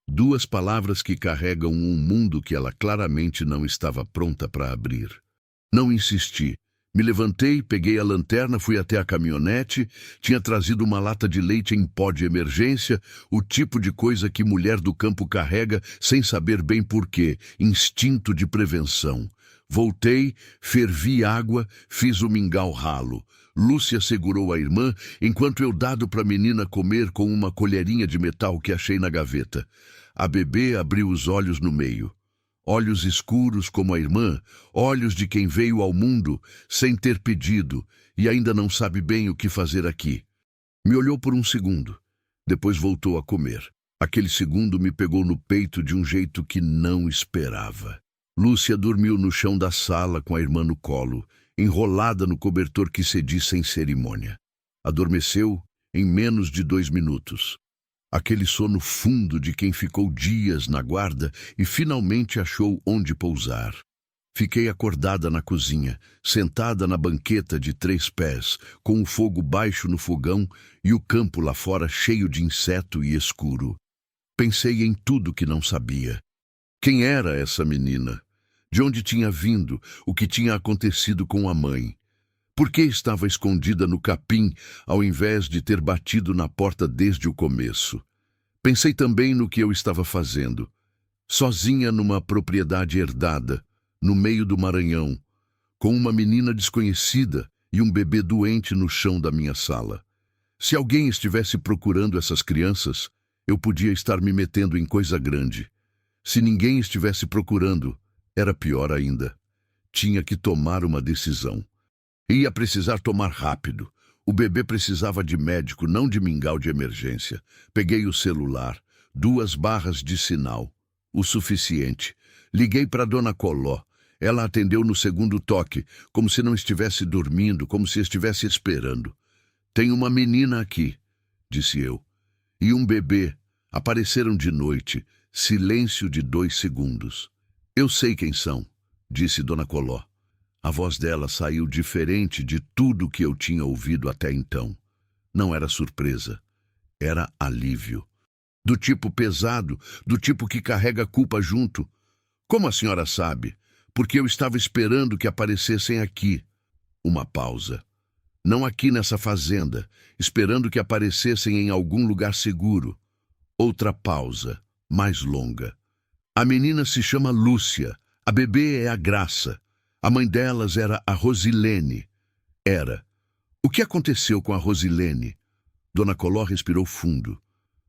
2 palavras que carregam um mundo que ela claramente não estava pronta para abrir. Não insisti. Me levantei, peguei a lanterna, fui até a caminhonete, tinha trazido uma lata de leite em pó de emergência, o tipo de coisa que mulher do campo carrega sem saber bem porquê, instinto de prevenção. Voltei, fervi água, fiz o mingau ralo. Lúcia segurou a irmã, enquanto eu dado para a menina comer com uma colherinha de metal que achei na gaveta. A bebê abriu os olhos no meio. Olhos escuros como a irmã, olhos de quem veio ao mundo sem ter pedido e ainda não sabe bem o que fazer aqui. Me olhou por um segundo, depois voltou a comer. Aquele segundo me pegou no peito de um jeito que não esperava. Lúcia dormiu no chão da sala com a irmã no colo, enrolada no cobertor que cedi sem cerimônia. Adormeceu em menos de 2 minutos. Aquele sono fundo de quem ficou dias na guarda e finalmente achou onde pousar. Fiquei acordada na cozinha, sentada na banqueta de 3 pés, com o fogo baixo no fogão e o campo lá fora cheio de inseto e escuro. Pensei em tudo que não sabia. Quem era essa menina? De onde tinha vindo? O que tinha acontecido com a mãe? Por que estava escondida no capim, ao invés de ter batido na porta desde o começo? Pensei também no que eu estava fazendo. Sozinha numa propriedade herdada, no meio do Maranhão, com uma menina desconhecida e um bebê doente no chão da minha sala. Se alguém estivesse procurando essas crianças, eu podia estar me metendo em coisa grande. Se ninguém estivesse procurando, era pior ainda. Tinha que tomar uma decisão. Ia precisar tomar rápido. O bebê precisava de médico, não de mingau de emergência. Peguei o celular, 2 barras de sinal. O suficiente. Liguei para Dona Coló. Ela atendeu no segundo toque, como se não estivesse dormindo, como se estivesse esperando. Tem uma menina aqui, disse eu. E um bebê. Apareceram de noite. Silêncio de 2 segundos. Eu sei quem são, disse Dona Coló. A voz dela saiu diferente de tudo que eu tinha ouvido até então. Não era surpresa. Era alívio. Do tipo pesado, do tipo que carrega a culpa junto. Como a senhora sabe? Porque eu estava esperando que aparecessem aqui. Uma pausa. Não aqui nessa fazenda, esperando que aparecessem em algum lugar seguro. Outra pausa, mais longa. A menina se chama Lúcia, a bebê é a Graça. A mãe delas era a Rosilene. Era. O que aconteceu com a Rosilene? Dona Coló respirou fundo.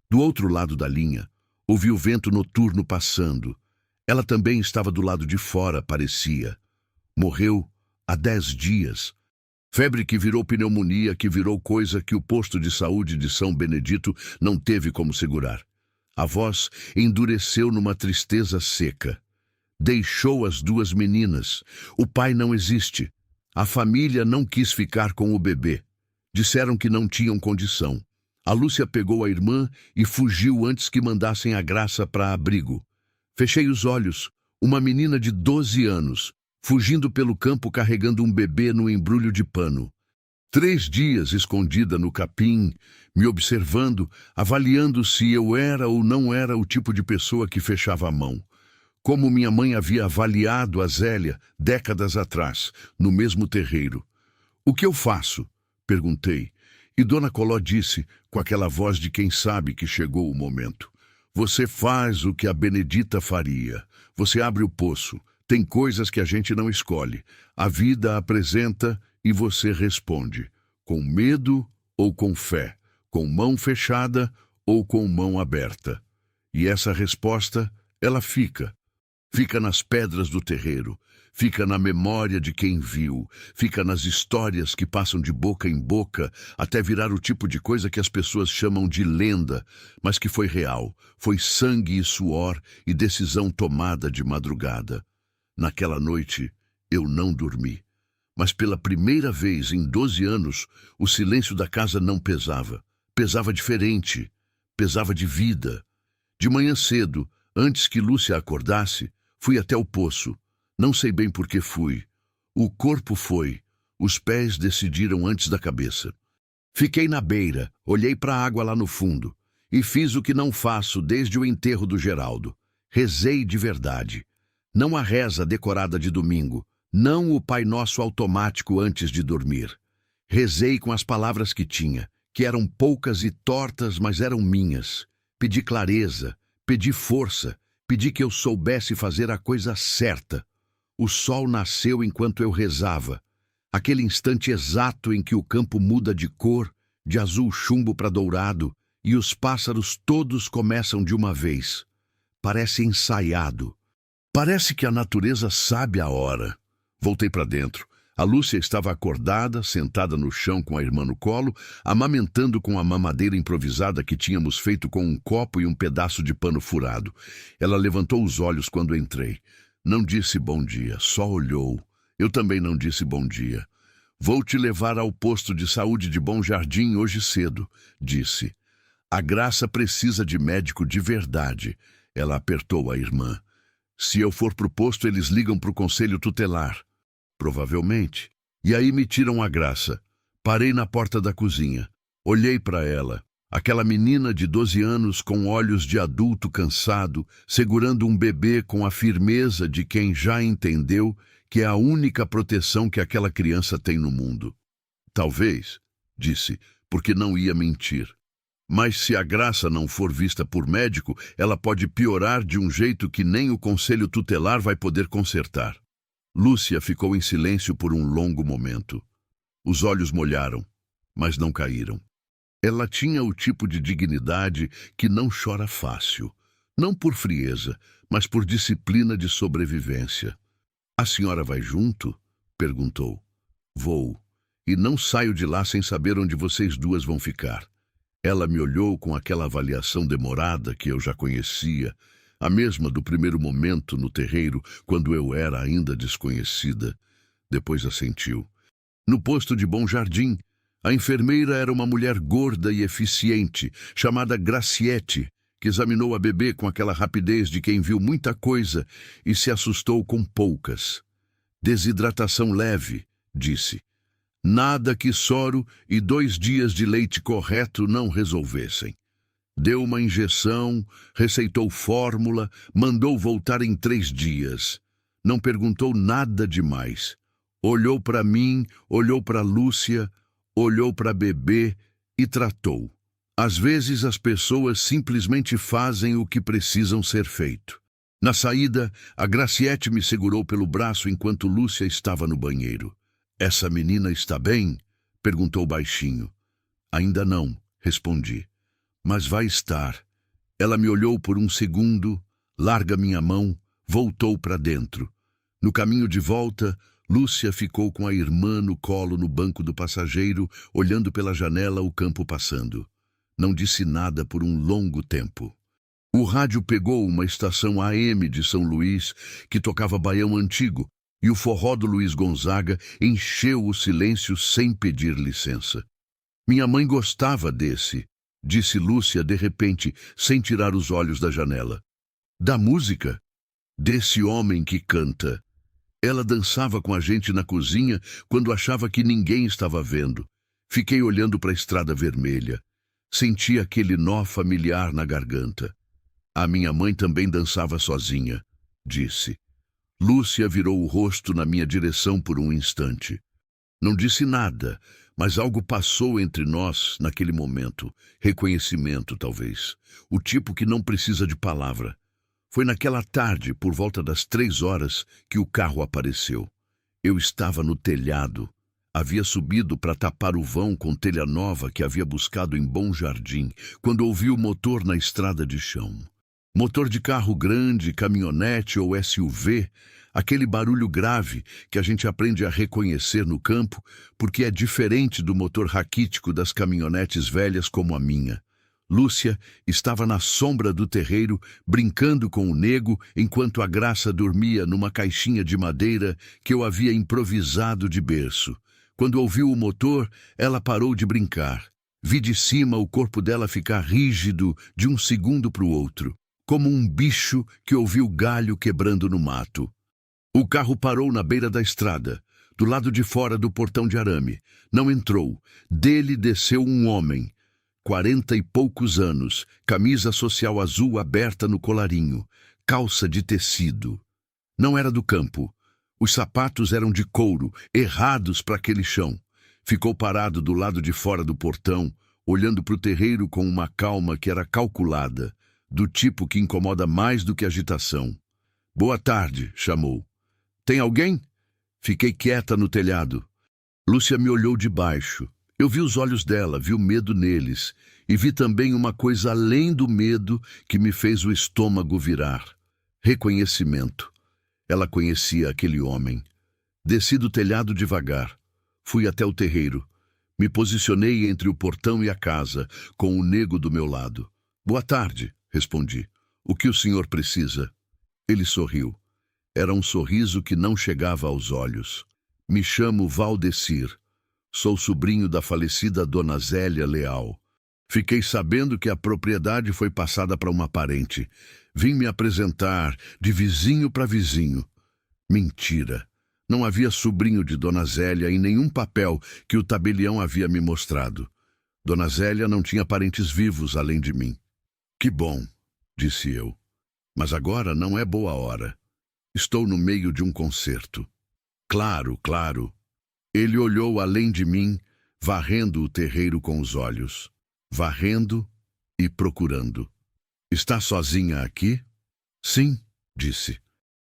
Do outro lado da linha, ouvi o vento noturno passando. Ela também estava do lado de fora, parecia. Morreu há 10 dias. Febre que virou pneumonia, que virou coisa que o posto de saúde de São Benedito não teve como segurar. A voz endureceu numa tristeza seca. Deixou as 2 meninas. O pai não existe. A família não quis ficar com o bebê. Disseram que não tinham condição. A Lúcia pegou a irmã e fugiu antes que mandassem a Graça para abrigo. Fechei os olhos. Uma menina de 12 anos, fugindo pelo campo carregando um bebê no embrulho de pano. 3 dias escondida no capim, me observando, avaliando se eu era ou não era o tipo de pessoa que fechava a mão. Como minha mãe havia avaliado a Zélia décadas atrás, no mesmo terreiro. O que eu faço? Perguntei. E Dona Coló disse, com aquela voz de quem sabe que chegou o momento. Você faz o que a Benedita faria. Você abre o poço. Tem coisas que a gente não escolhe. A vida apresenta e você responde. Com medo ou com fé. Com mão fechada ou com mão aberta. E essa resposta, ela fica. Fica nas pedras do terreiro. Fica na memória de quem viu, fica nas histórias que passam de boca em boca até virar o tipo de coisa que as pessoas chamam de lenda, mas que foi real, foi sangue e suor e decisão tomada de madrugada. Naquela noite, eu não dormi. Mas pela primeira vez em 12 anos, o silêncio da casa não pesava. Pesava diferente, pesava de vida. De manhã cedo, antes que Lúcia acordasse, fui até o poço. Não sei bem por que fui. O corpo foi. Os pés decidiram antes da cabeça. Fiquei na beira, olhei para a água lá no fundo e fiz o que não faço desde o enterro do Geraldo. Rezei de verdade. Não a reza decorada de domingo, não o Pai Nosso automático antes de dormir. Rezei com as palavras que tinha, que eram poucas e tortas, mas eram minhas. Pedi clareza, pedi força, pedi que eu soubesse fazer a coisa certa. O sol nasceu enquanto eu rezava. Aquele instante exato em que o campo muda de cor, de azul chumbo para dourado, e os pássaros todos começam de uma vez. Parece ensaiado. Parece que a natureza sabe a hora. Voltei para dentro. A Lúcia estava acordada, sentada no chão com a irmã no colo, amamentando com a mamadeira improvisada que tínhamos feito com um copo e um pedaço de pano furado. Ela levantou os olhos quando entrei. Não disse bom dia, só olhou. Eu também não disse bom dia. Vou te levar ao posto de saúde de Bom Jardim hoje cedo, disse. A Graça precisa de médico de verdade. Ela apertou a irmã. Se eu for pro posto, eles ligam pro conselho tutelar. Provavelmente. E aí me tiram a Graça. Parei na porta da cozinha. Olhei para ela. Aquela menina de 12 anos com olhos de adulto cansado, segurando um bebê com a firmeza de quem já entendeu que é a única proteção que aquela criança tem no mundo. Talvez, disse, porque não ia mentir. Mas se a Graça não for vista por médico, ela pode piorar de um jeito que nem o conselho tutelar vai poder consertar. Lúcia ficou em silêncio por um longo momento. Os olhos molharam, mas não caíram. Ela tinha o tipo de dignidade que não chora fácil, não por frieza, mas por disciplina de sobrevivência. A senhora vai junto? Perguntou. Vou, e não saio de lá sem saber onde vocês duas vão ficar. Ela me olhou com aquela avaliação demorada que eu já conhecia, a mesma do primeiro momento no terreiro, quando eu era ainda desconhecida. Depois assentiu. No posto de Bom Jardim, a enfermeira era uma mulher gorda e eficiente, chamada Graciete, que examinou a bebê com aquela rapidez de quem viu muita coisa e se assustou com poucas. Desidratação leve, disse. Nada que soro e 2 dias de leite correto não resolvessem. Deu uma injeção, receitou fórmula, mandou voltar em 3 dias. Não perguntou nada demais. Olhou para mim, olhou para Lúcia, olhou para bebê e tratou. Às vezes as pessoas simplesmente fazem o que precisam ser feito. Na saída, a Graciete me segurou pelo braço enquanto Lúcia estava no banheiro. Essa menina está bem? Perguntou baixinho. Ainda não, respondi. Mas vai estar. Ela me olhou por um segundo, larga minha mão, voltou para dentro. No caminho de volta, Lúcia ficou com a irmã no colo no banco do passageiro, olhando pela janela o campo passando. Não disse nada por um longo tempo. O rádio pegou uma estação AM de São Luís, que tocava baião antigo, e o forró do Luiz Gonzaga encheu o silêncio sem pedir licença. Minha mãe gostava desse, disse Lúcia de repente, sem tirar os olhos da janela. Da música? Desse homem que canta. Ela dançava com a gente na cozinha quando achava que ninguém estava vendo. Fiquei olhando para a estrada vermelha. Senti aquele nó familiar na garganta. A minha mãe também dançava sozinha, disse. Lúcia virou o rosto na minha direção por um instante. Não disse nada, mas algo passou entre nós naquele momento. Reconhecimento, talvez. O tipo que não precisa de palavra. Foi naquela tarde, por volta das 3 horas, que o carro apareceu. Eu estava no telhado. Havia subido para tapar o vão com telha nova que havia buscado em Bom Jardim, quando ouvi o motor na estrada de chão. Motor de carro grande, caminhonete ou SUV, aquele barulho grave que a gente aprende a reconhecer no campo, porque é diferente do motor raquítico das caminhonetes velhas como a minha. Lúcia estava na sombra do terreiro, brincando com o nego, enquanto a Graça dormia numa caixinha de madeira que eu havia improvisado de berço. Quando ouviu o motor, ela parou de brincar. Vi de cima o corpo dela ficar rígido de um segundo para o outro, como um bicho que ouviu galho quebrando no mato. O carro parou na beira da estrada, do lado de fora do portão de arame. Não entrou. Dele desceu um homem. 40 e poucos anos, camisa social azul aberta no colarinho, calça de tecido. Não era do campo. Os sapatos eram de couro, errados para aquele chão. Ficou parado do lado de fora do portão, olhando para o terreiro com uma calma que era calculada, do tipo que incomoda mais do que agitação. Boa tarde, chamou. Tem alguém? Fiquei quieta no telhado. Lúcia me olhou de baixo. Eu vi os olhos dela, vi o medo neles, e vi também uma coisa além do medo que me fez o estômago virar. Reconhecimento. Ela conhecia aquele homem. Desci do telhado devagar. Fui até o terreiro. Me posicionei entre o portão e a casa, com o nego do meu lado. Boa tarde, respondi. O que o senhor precisa? Ele sorriu. Era um sorriso que não chegava aos olhos. Me chamo Valdecir. Sou sobrinho da falecida Dona Zélia Leal. Fiquei sabendo que a propriedade foi passada para uma parente. Vim me apresentar de vizinho para vizinho. Mentira. Não havia sobrinho de Dona Zélia em nenhum papel que o tabelião havia me mostrado. Dona Zélia não tinha parentes vivos além de mim. Que bom, disse eu. Mas agora não é boa hora. Estou no meio de um concerto. Claro, claro. Ele olhou além de mim, varrendo o terreiro com os olhos. Varrendo e procurando. Está sozinha aqui? Sim, disse.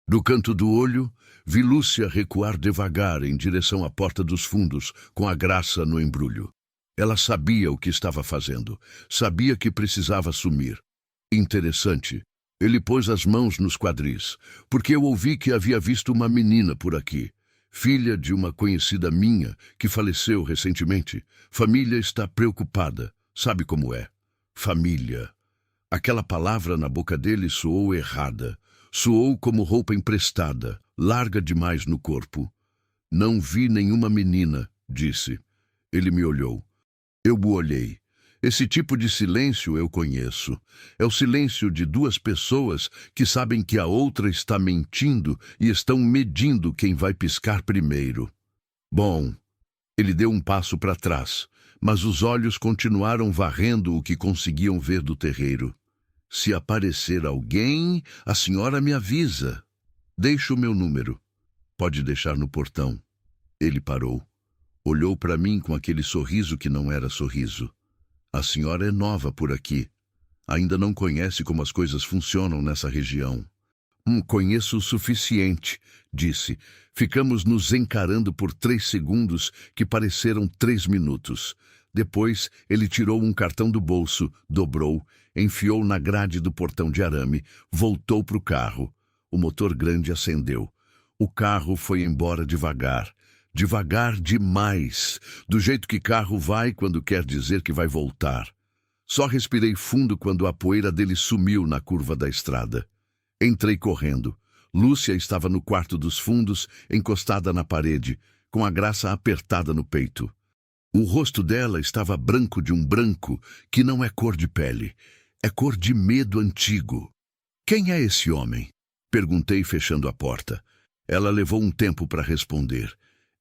Do canto do olho, vi Lúcia recuar devagar em direção à porta dos fundos, com a Graça no embrulho. Ela sabia o que estava fazendo. Sabia que precisava sumir. Interessante. Ele pôs as mãos nos quadris, porque eu ouvi que havia visto uma menina por aqui. Filha de uma conhecida minha que faleceu recentemente. Família está preocupada. Sabe como é? Família. Aquela palavra na boca dele soou errada. Soou como roupa emprestada, larga demais no corpo. Não vi nenhuma menina, disse. Ele me olhou. Eu o olhei. Esse tipo de silêncio eu conheço. É o silêncio de duas pessoas que sabem que a outra está mentindo e estão medindo quem vai piscar primeiro. Bom, ele deu um passo para trás, mas os olhos continuaram varrendo o que conseguiam ver do terreiro. Se aparecer alguém, a senhora me avisa. Deixe o meu número. Pode deixar no portão. Ele parou. Olhou para mim com aquele sorriso que não era sorriso. A senhora é nova por aqui. Ainda não conhece como as coisas funcionam nessa região. Conheço o suficiente, disse. Ficamos nos encarando por 3 segundos que pareceram 3 minutos. Depois, ele tirou um cartão do bolso, dobrou, enfiou na grade do portão de arame, voltou para o carro. O motor grande acendeu. O carro foi embora devagar. Devagar demais, do jeito que carro vai quando quer dizer que vai voltar. Só respirei fundo quando a poeira dele sumiu na curva da estrada. Entrei correndo. Lúcia estava no quarto dos fundos, encostada na parede, com a Graça apertada no peito. O rosto dela estava branco de um branco que não é cor de pele, é cor de medo antigo. Quem é esse homem? Perguntei, fechando a porta. Ela levou um tempo para responder.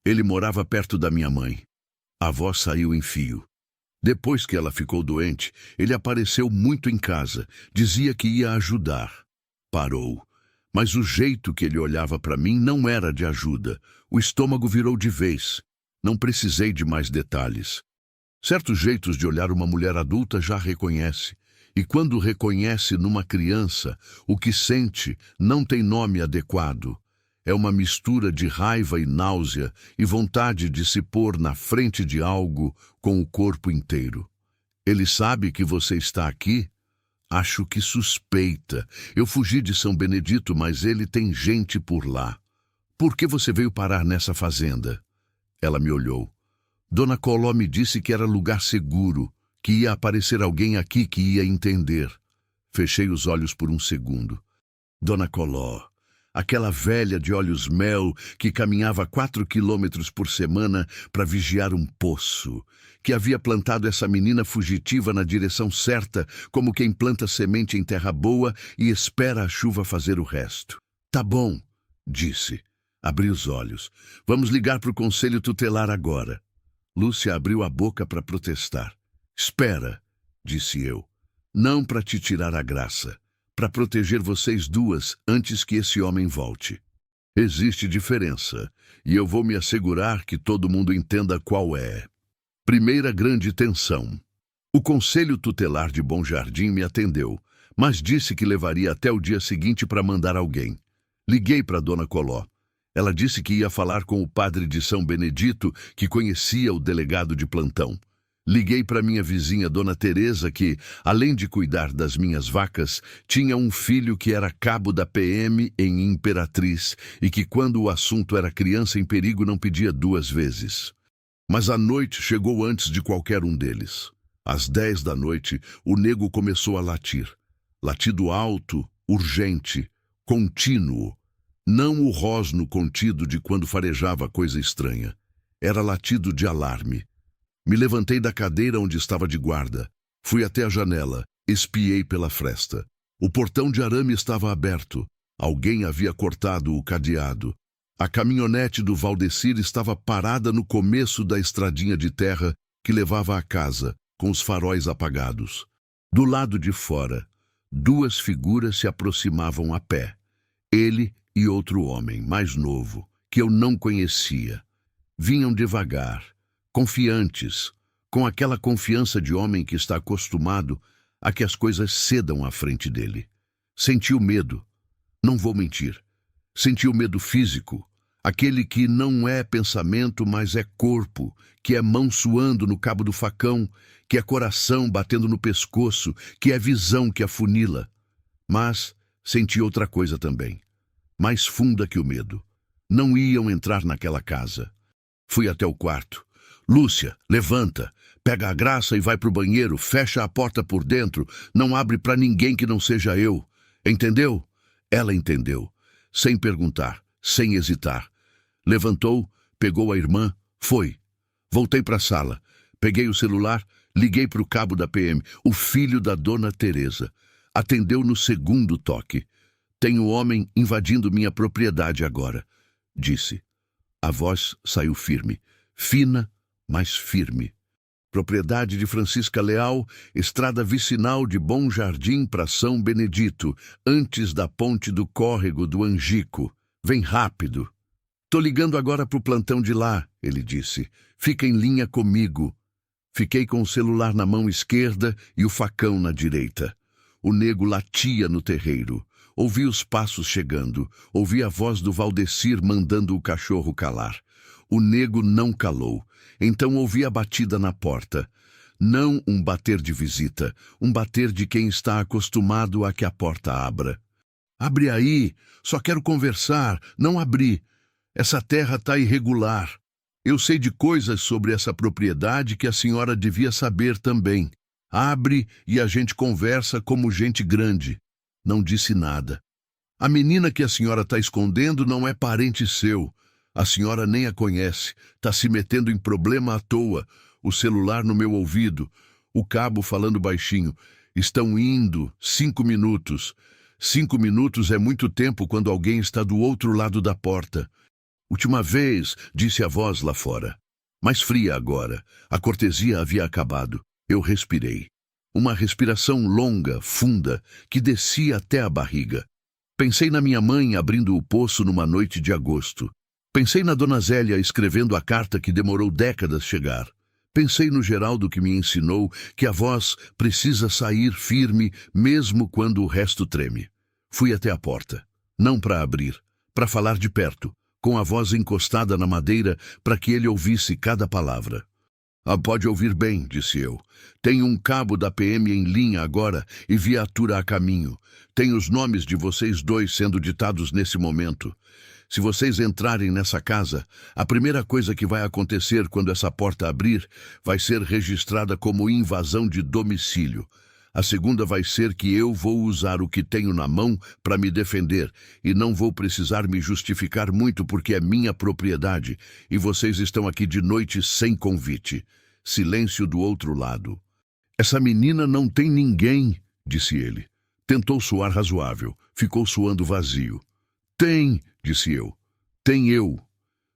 Ele morava perto da minha mãe. A voz saiu em fio. Depois que ela ficou doente, ele apareceu muito em casa. Dizia que ia ajudar. Parou. Mas o jeito que ele olhava para mim não era de ajuda. O estômago virou de vez. Não precisei de mais detalhes. Certos jeitos de olhar uma mulher adulta já reconhece. E quando reconhece numa criança, o que sente não tem nome adequado. É uma mistura de raiva e náusea e vontade de se pôr na frente de algo com o corpo inteiro. Ele sabe que você está aqui? Acho que suspeita. Eu fugi de São Benedito, mas ele tem gente por lá. Por que você veio parar nessa fazenda? Ela me olhou. Dona Coló me disse que era lugar seguro, que ia aparecer alguém aqui que ia entender. Fechei os olhos por um segundo. Dona Coló. Aquela velha de olhos mel que caminhava 4 quilômetros por semana para vigiar um poço, que havia plantado essa menina fugitiva na direção certa, como quem planta semente em terra boa e espera a chuva fazer o resto. Tá bom, disse. Abri os olhos. Vamos ligar para o conselho tutelar agora. Lúcia abriu a boca para protestar. Espera, disse eu. Não para te tirar a graça. Para proteger vocês duas antes que esse homem volte. Existe diferença, e eu vou me assegurar que todo mundo entenda qual é. Primeira grande tensão. O Conselho Tutelar de Bom Jardim me atendeu, mas disse que levaria até o dia seguinte para mandar alguém. Liguei para Dona Coló. Ela disse que ia falar com o padre de São Benedito, que conhecia o delegado de plantão. Liguei para minha vizinha, Dona Teresa, que, além de cuidar das minhas vacas, tinha um filho que era cabo da PM em Imperatriz e que, quando o assunto era criança em perigo, não pedia 2 vezes. Mas a noite chegou antes de qualquer um deles. Às 10 da noite, o nego começou a latir. Latido alto, urgente, contínuo. Não o rosno contido de quando farejava coisa estranha. Era latido de alarme. Me levantei da cadeira onde estava de guarda. Fui até a janela, espiei pela fresta. O portão de arame estava aberto. Alguém havia cortado o cadeado. A caminhonete do Valdecir estava parada no começo da estradinha de terra que levava à casa, com os faróis apagados. Do lado de fora, 2 figuras se aproximavam a pé. Ele e outro homem, mais novo, que eu não conhecia. Vinham devagar, confiantes, com aquela confiança de homem que está acostumado a que as coisas cedam à frente dele. Senti o medo, não vou mentir. Senti o medo físico, aquele que não é pensamento, mas é corpo, que é mão suando no cabo do facão, que é coração batendo no pescoço, que é visão que afunila. Mas senti outra coisa também, mais funda que o medo. Não iam entrar naquela casa. Fui até o quarto. Lúcia, levanta, pega a Graça e vai pro banheiro, fecha a porta por dentro, não abre para ninguém que não seja eu. Entendeu? Ela entendeu, sem perguntar, sem hesitar. Levantou, pegou a irmã, foi. Voltei para a sala, peguei o celular, liguei para o cabo da PM, o filho da dona Teresa. Atendeu no segundo toque. Tem um homem invadindo minha propriedade agora, disse. A voz saiu firme, fina, mas firme. Propriedade de Francisca Leal, estrada vicinal de Bom Jardim para São Benedito, antes da ponte do córrego do Angico. Vem rápido. Tô ligando agora pro plantão de lá, ele disse. Fica em linha comigo. Fiquei com o celular na mão esquerda e o facão na direita. O nego latia no terreiro. Ouvi os passos chegando. Ouvi a voz do Valdecir mandando o cachorro calar. O nego não calou. Então ouvi a batida na porta. Não um bater de visita, um bater de quem está acostumado a que a porta abra. Abre aí, só quero conversar, não abri. Essa terra tá irregular. Eu sei de coisas sobre essa propriedade que a senhora devia saber também. Abre e a gente conversa como gente grande. Não disse nada. A menina que a senhora tá escondendo não é parente seu. A senhora nem a conhece, tá se metendo em problema à toa. O celular no meu ouvido, o cabo falando baixinho. Estão indo, 5 minutos. 5 minutos é muito tempo quando alguém está do outro lado da porta. Última vez, disse a voz lá fora. Mais fria agora. A cortesia havia acabado. Eu respirei. Uma respiração longa, funda, que descia até a barriga. Pensei na minha mãe abrindo o poço numa noite de agosto. Pensei na dona Zélia escrevendo a carta que demorou décadas chegar. Pensei no Geraldo que me ensinou que a voz precisa sair firme mesmo quando o resto treme. Fui até a porta. Não para abrir, para falar de perto, com a voz encostada na madeira para que ele ouvisse cada palavra. Ah, pode ouvir bem, disse eu. Tem um cabo da PM em linha agora e viatura a caminho. Tem os nomes de vocês dois sendo ditados nesse momento. Se vocês entrarem nessa casa, a primeira coisa que vai acontecer quando essa porta abrir vai ser registrada como invasão de domicílio. A segunda vai ser que eu vou usar o que tenho na mão para me defender e não vou precisar me justificar muito porque é minha propriedade e vocês estão aqui de noite sem convite. Silêncio do outro lado. Essa menina não tem ninguém, disse ele. Tentou soar razoável, ficou soando vazio. Tem, disse eu. Tem eu.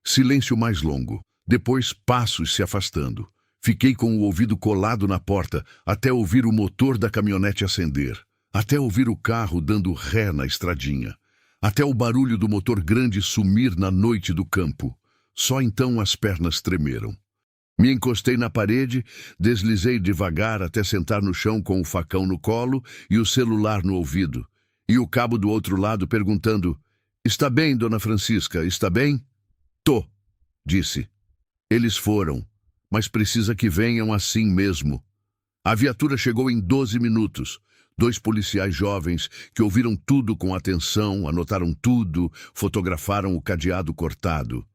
Silêncio mais longo. Depois passos se afastando. Fiquei com o ouvido colado na porta até ouvir o motor da caminhonete acender. Até ouvir o carro dando ré na estradinha. Até o barulho do motor grande sumir na noite do campo. Só então as pernas tremeram. Me encostei na parede, deslizei devagar até sentar no chão com o facão no colo e o celular no ouvido. E o cabo do outro lado perguntando: "Está bem, dona Francisca, está bem?" "Tô", disse. Eles foram, mas precisa que venham assim mesmo. A viatura chegou em 12 minutos. 2 policiais jovens que ouviram tudo com atenção, anotaram tudo, fotografaram o cadeado cortado.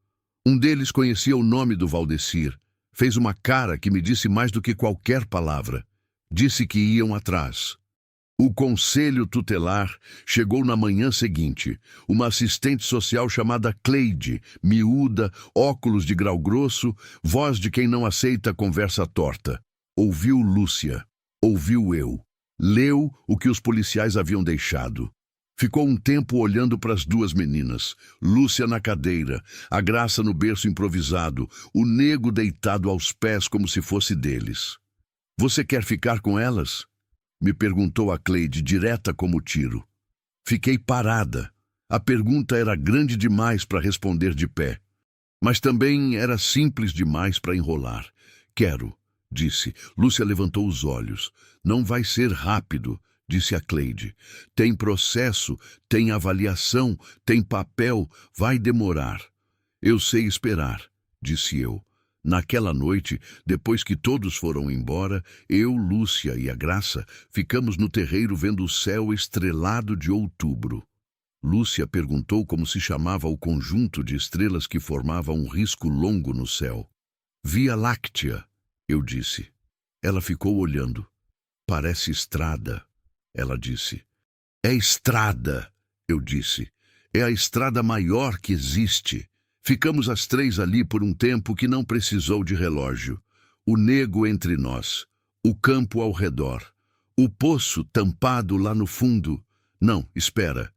Um deles conhecia o nome do Valdecir. Fez uma cara que me disse mais do que qualquer palavra. Disse que iam atrás. O conselho tutelar chegou na manhã seguinte. Uma assistente social chamada Cleide, miúda, óculos de grau grosso, voz de quem não aceita conversa torta. Ouviu Lúcia. Ouviu eu. Leu o que os policiais haviam deixado. Ficou um tempo olhando para as 2 meninas. Lúcia na cadeira, a Graça no berço improvisado, o nego deitado aos pés como se fosse deles. "Você quer ficar com elas?" me perguntou a Cleide, direta como tiro. Fiquei parada. A pergunta era grande demais para responder de pé. Mas também era simples demais para enrolar. "Quero", disse. Lúcia levantou os olhos. "Não vai ser rápido", disse a Cleide. "Tem processo, tem avaliação, tem papel, vai demorar." "Eu sei esperar", disse eu. Naquela noite, depois que todos foram embora, eu, Lúcia e a Graça ficamos no terreiro vendo o céu estrelado de outubro. Lúcia perguntou como se chamava o conjunto de estrelas que formava um risco longo no céu. Via Láctea, eu disse. Ela ficou olhando. Parece estrada, ela disse. É estrada, eu disse. É a estrada maior que existe. Ficamos as três ali por um tempo que não precisou de relógio. O nego entre nós, o campo ao redor, o poço tampado lá no fundo. Não, espera.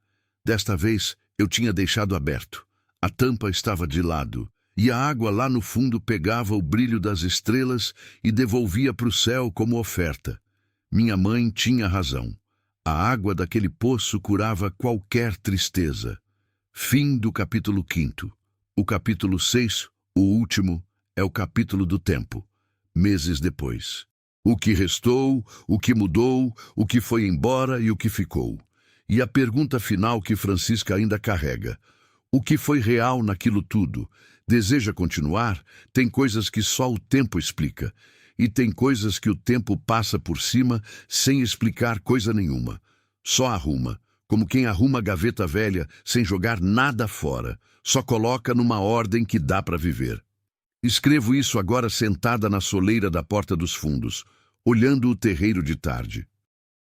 Desta vez eu tinha deixado aberto. A tampa estava de lado, e a água lá no fundo pegava o brilho das estrelas e devolvia para o céu como oferta. Minha mãe tinha razão. A água daquele poço curava qualquer tristeza. Fim do capítulo 5º. O capítulo 6, o último, é o capítulo do tempo. Meses depois. O que restou, o que mudou, o que foi embora e o que ficou. E a pergunta final que Francisca ainda carrega. O que foi real naquilo tudo? Deseja continuar? Tem coisas que só o tempo explica. E tem coisas que o tempo passa por cima sem explicar coisa nenhuma. Só arruma, como quem arruma a gaveta velha sem jogar nada fora. Só coloca numa ordem que dá para viver. Escrevo isso agora sentada na soleira da porta dos fundos, olhando o terreiro de tarde.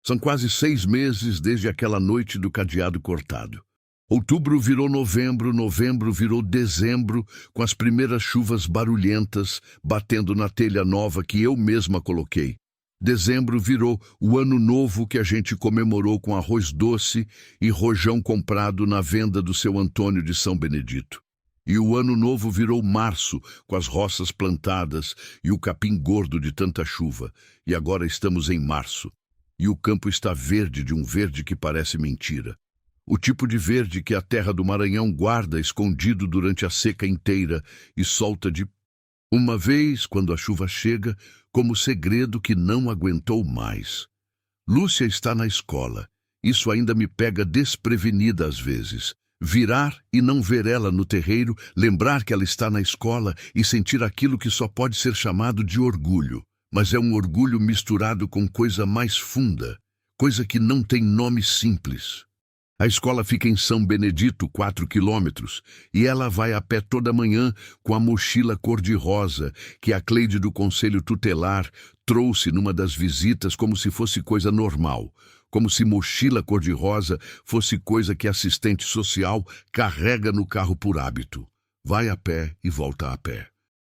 São quase 6 meses desde aquela noite do cadeado cortado. Outubro virou novembro, novembro virou dezembro, com as primeiras chuvas barulhentas batendo na telha nova que eu mesma coloquei. Dezembro virou o ano novo que a gente comemorou com arroz doce e rojão comprado na venda do seu Antônio de São Benedito. E o ano novo virou março, com as roças plantadas e o capim gordo de tanta chuva. E agora estamos em março. E o campo está verde, de um verde que parece mentira. O tipo de verde que a terra do Maranhão guarda escondido durante a seca inteira e solta de uma vez, quando a chuva chega, como segredo que não aguentou mais. Lúcia está na escola. Isso ainda me pega desprevenida às vezes. Virar e não ver ela no terreiro, lembrar que ela está na escola e sentir aquilo que só pode ser chamado de orgulho. Mas é um orgulho misturado com coisa mais funda, coisa que não tem nome simples. A escola fica em São Benedito, 4 quilômetros, e ela vai a pé toda manhã com a mochila cor-de-rosa que a Cleide do Conselho Tutelar trouxe numa das visitas como se fosse coisa normal, como se mochila cor-de-rosa fosse coisa que assistente social carrega no carro por hábito. Vai a pé e volta a pé.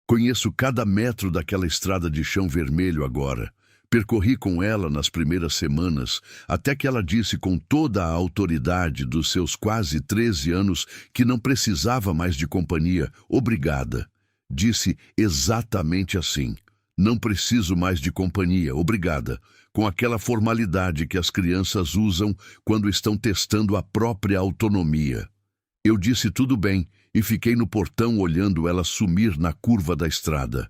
Conheço cada metro daquela estrada de chão vermelho agora. Percorri com ela nas primeiras semanas, até que ela disse com toda a autoridade dos seus quase 13 anos que não precisava mais de companhia. Obrigada. Disse exatamente assim. Não preciso mais de companhia, obrigada. Com aquela formalidade que as crianças usam quando estão testando a própria autonomia. Eu disse tudo bem e fiquei no portão olhando ela sumir na curva da estrada.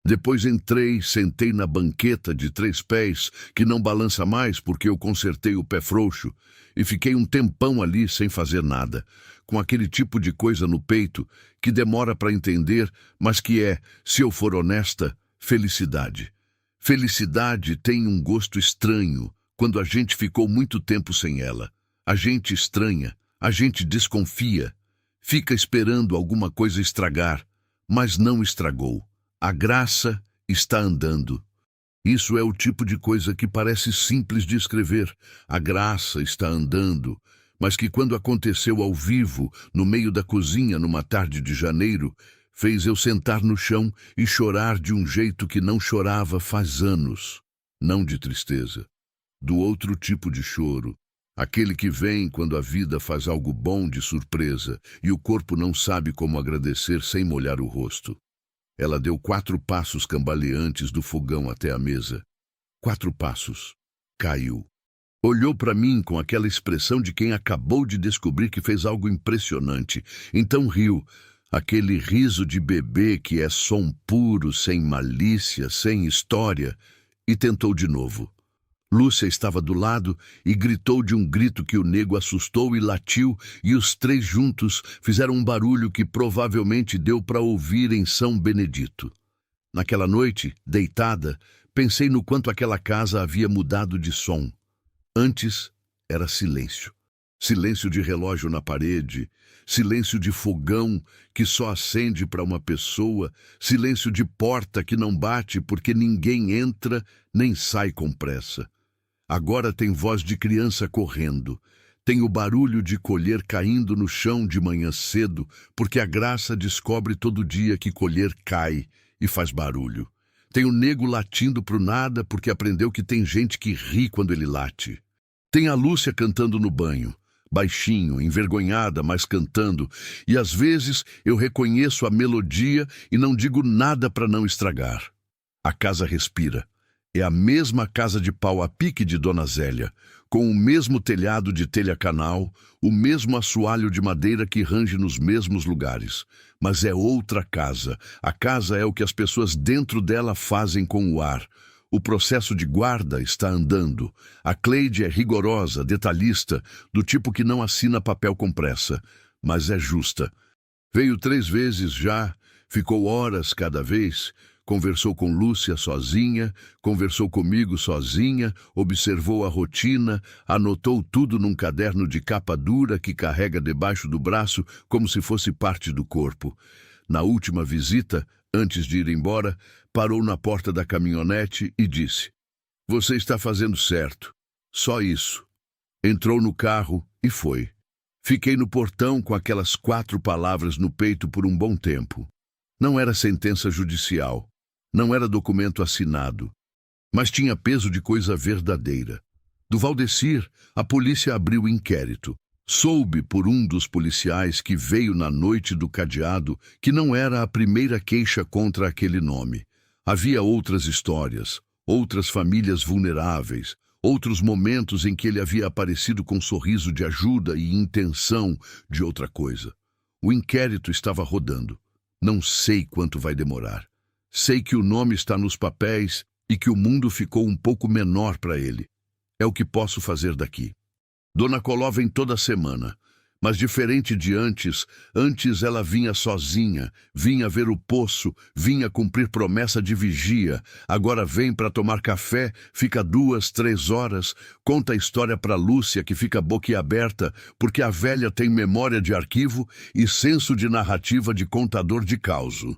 Depois entrei, sentei na banqueta de 3 pés, que não balança mais porque eu consertei o pé frouxo, e fiquei um tempão ali sem fazer nada, com aquele tipo de coisa no peito que demora para entender, mas que é, se eu for honesta, felicidade. Felicidade tem um gosto estranho quando a gente ficou muito tempo sem ela. A gente estranha, a gente desconfia, fica esperando alguma coisa estragar, mas não estragou. A graça está andando. Isso é o tipo de coisa que parece simples de escrever. A graça está andando, mas que quando aconteceu ao vivo, no meio da cozinha, numa tarde de janeiro, fez eu sentar no chão e chorar de um jeito que não chorava faz anos. Não de tristeza, do outro tipo de choro. Aquele que vem quando a vida faz algo bom de surpresa e o corpo não sabe como agradecer sem molhar o rosto. Ela deu 4 passos cambaleantes do fogão até a mesa. 4 passos. Caiu. Olhou para mim com aquela expressão de quem acabou de descobrir que fez algo impressionante. Então riu. Aquele riso de bebê que é som puro, sem malícia, sem história. E tentou de novo. Lúcia estava do lado e gritou de um grito que o nego assustou e latiu, e os 3 juntos fizeram um barulho que provavelmente deu para ouvir em São Benedito. Naquela noite, deitada, pensei no quanto aquela casa havia mudado de som. Antes era silêncio. silêncio de relógio na parede, silêncio de fogão que só acende para uma pessoa, silêncio de porta que não bate porque ninguém entra nem sai com pressa. Agora tem voz de criança correndo. Tem o barulho de colher caindo no chão de manhã cedo, porque a Graça descobre todo dia que colher cai e faz barulho. Tem o nego latindo pro nada porque aprendeu que tem gente que ri quando ele late. Tem a Lúcia cantando no banho, baixinho, envergonhada, mas cantando, e às vezes eu reconheço a melodia e não digo nada para não estragar. A casa respira. É a mesma casa de pau a pique de Dona Zélia, com o mesmo telhado de telha-canal, o mesmo assoalho de madeira que range nos mesmos lugares. Mas é outra casa. A casa é o que as pessoas dentro dela fazem com o ar. O processo de guarda está andando. A Cleide é rigorosa, detalhista, do tipo que não assina papel com pressa, mas é justa. Veio 3 vezes já, ficou horas cada vez. Conversou com Lúcia sozinha, conversou comigo sozinha, observou a rotina, anotou tudo num caderno de capa dura que carrega debaixo do braço como se fosse parte do corpo. Na última visita, antes de ir embora, parou na porta da caminhonete e disse: "Você está fazendo certo. Só isso." Entrou no carro e foi. Fiquei no portão com aquelas 4 palavras no peito por um bom tempo. Não era sentença judicial. Não era documento assinado, mas tinha peso de coisa verdadeira. Do Valdecir, a polícia abriu inquérito. Soube por um dos policiais que veio na noite do cadeado que não era a primeira queixa contra aquele nome. Havia outras histórias, outras famílias vulneráveis, outros momentos em que ele havia aparecido com sorriso de ajuda e intenção de outra coisa. O inquérito estava rodando. Não sei quanto vai demorar. Sei que o nome está nos papéis e que o mundo ficou um pouco menor para ele. É o que posso fazer daqui. Dona Coló vem toda semana, mas diferente de antes ela vinha sozinha, vinha ver o poço, vinha cumprir promessa de vigia. Agora vem para tomar café, fica 2, 3 horas, conta a história para Lúcia que fica boquiaberta, porque a velha tem memória de arquivo e senso de narrativa de contador de causo.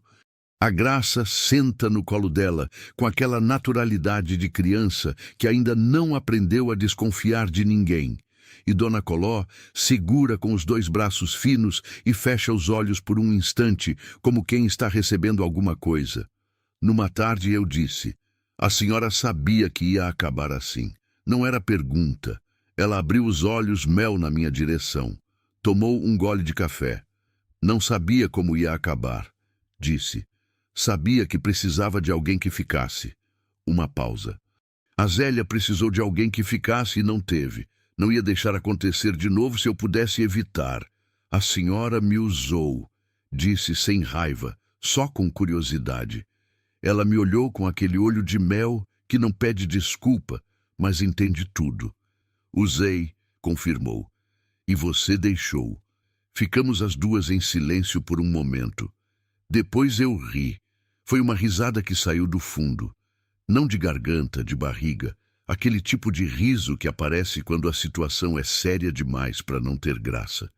A Graça senta no colo dela, com aquela naturalidade de criança que ainda não aprendeu a desconfiar de ninguém. E Dona Coló segura com os 2 braços finos e fecha os olhos por um instante, como quem está recebendo alguma coisa. Numa tarde eu disse: "A senhora sabia que ia acabar assim." Não era pergunta. Ela abriu os olhos, mel na minha direção. Tomou um gole de café. "Não sabia como ia acabar," disse. "Sabia que precisava de alguém que ficasse." Uma pausa. "A Zélia precisou de alguém que ficasse e não teve. Não ia deixar acontecer de novo se eu pudesse evitar. A senhora me usou," disse sem raiva, só com curiosidade. Ela me olhou com aquele olho de mel que não pede desculpa, mas entende tudo. "Usei," confirmou. "E você deixou." Ficamos as 2 em silêncio por um momento. Depois eu ri. Foi uma risada que saiu do fundo. Não de garganta, de barriga. Aquele tipo de riso que aparece quando a situação é séria demais para não ter graça.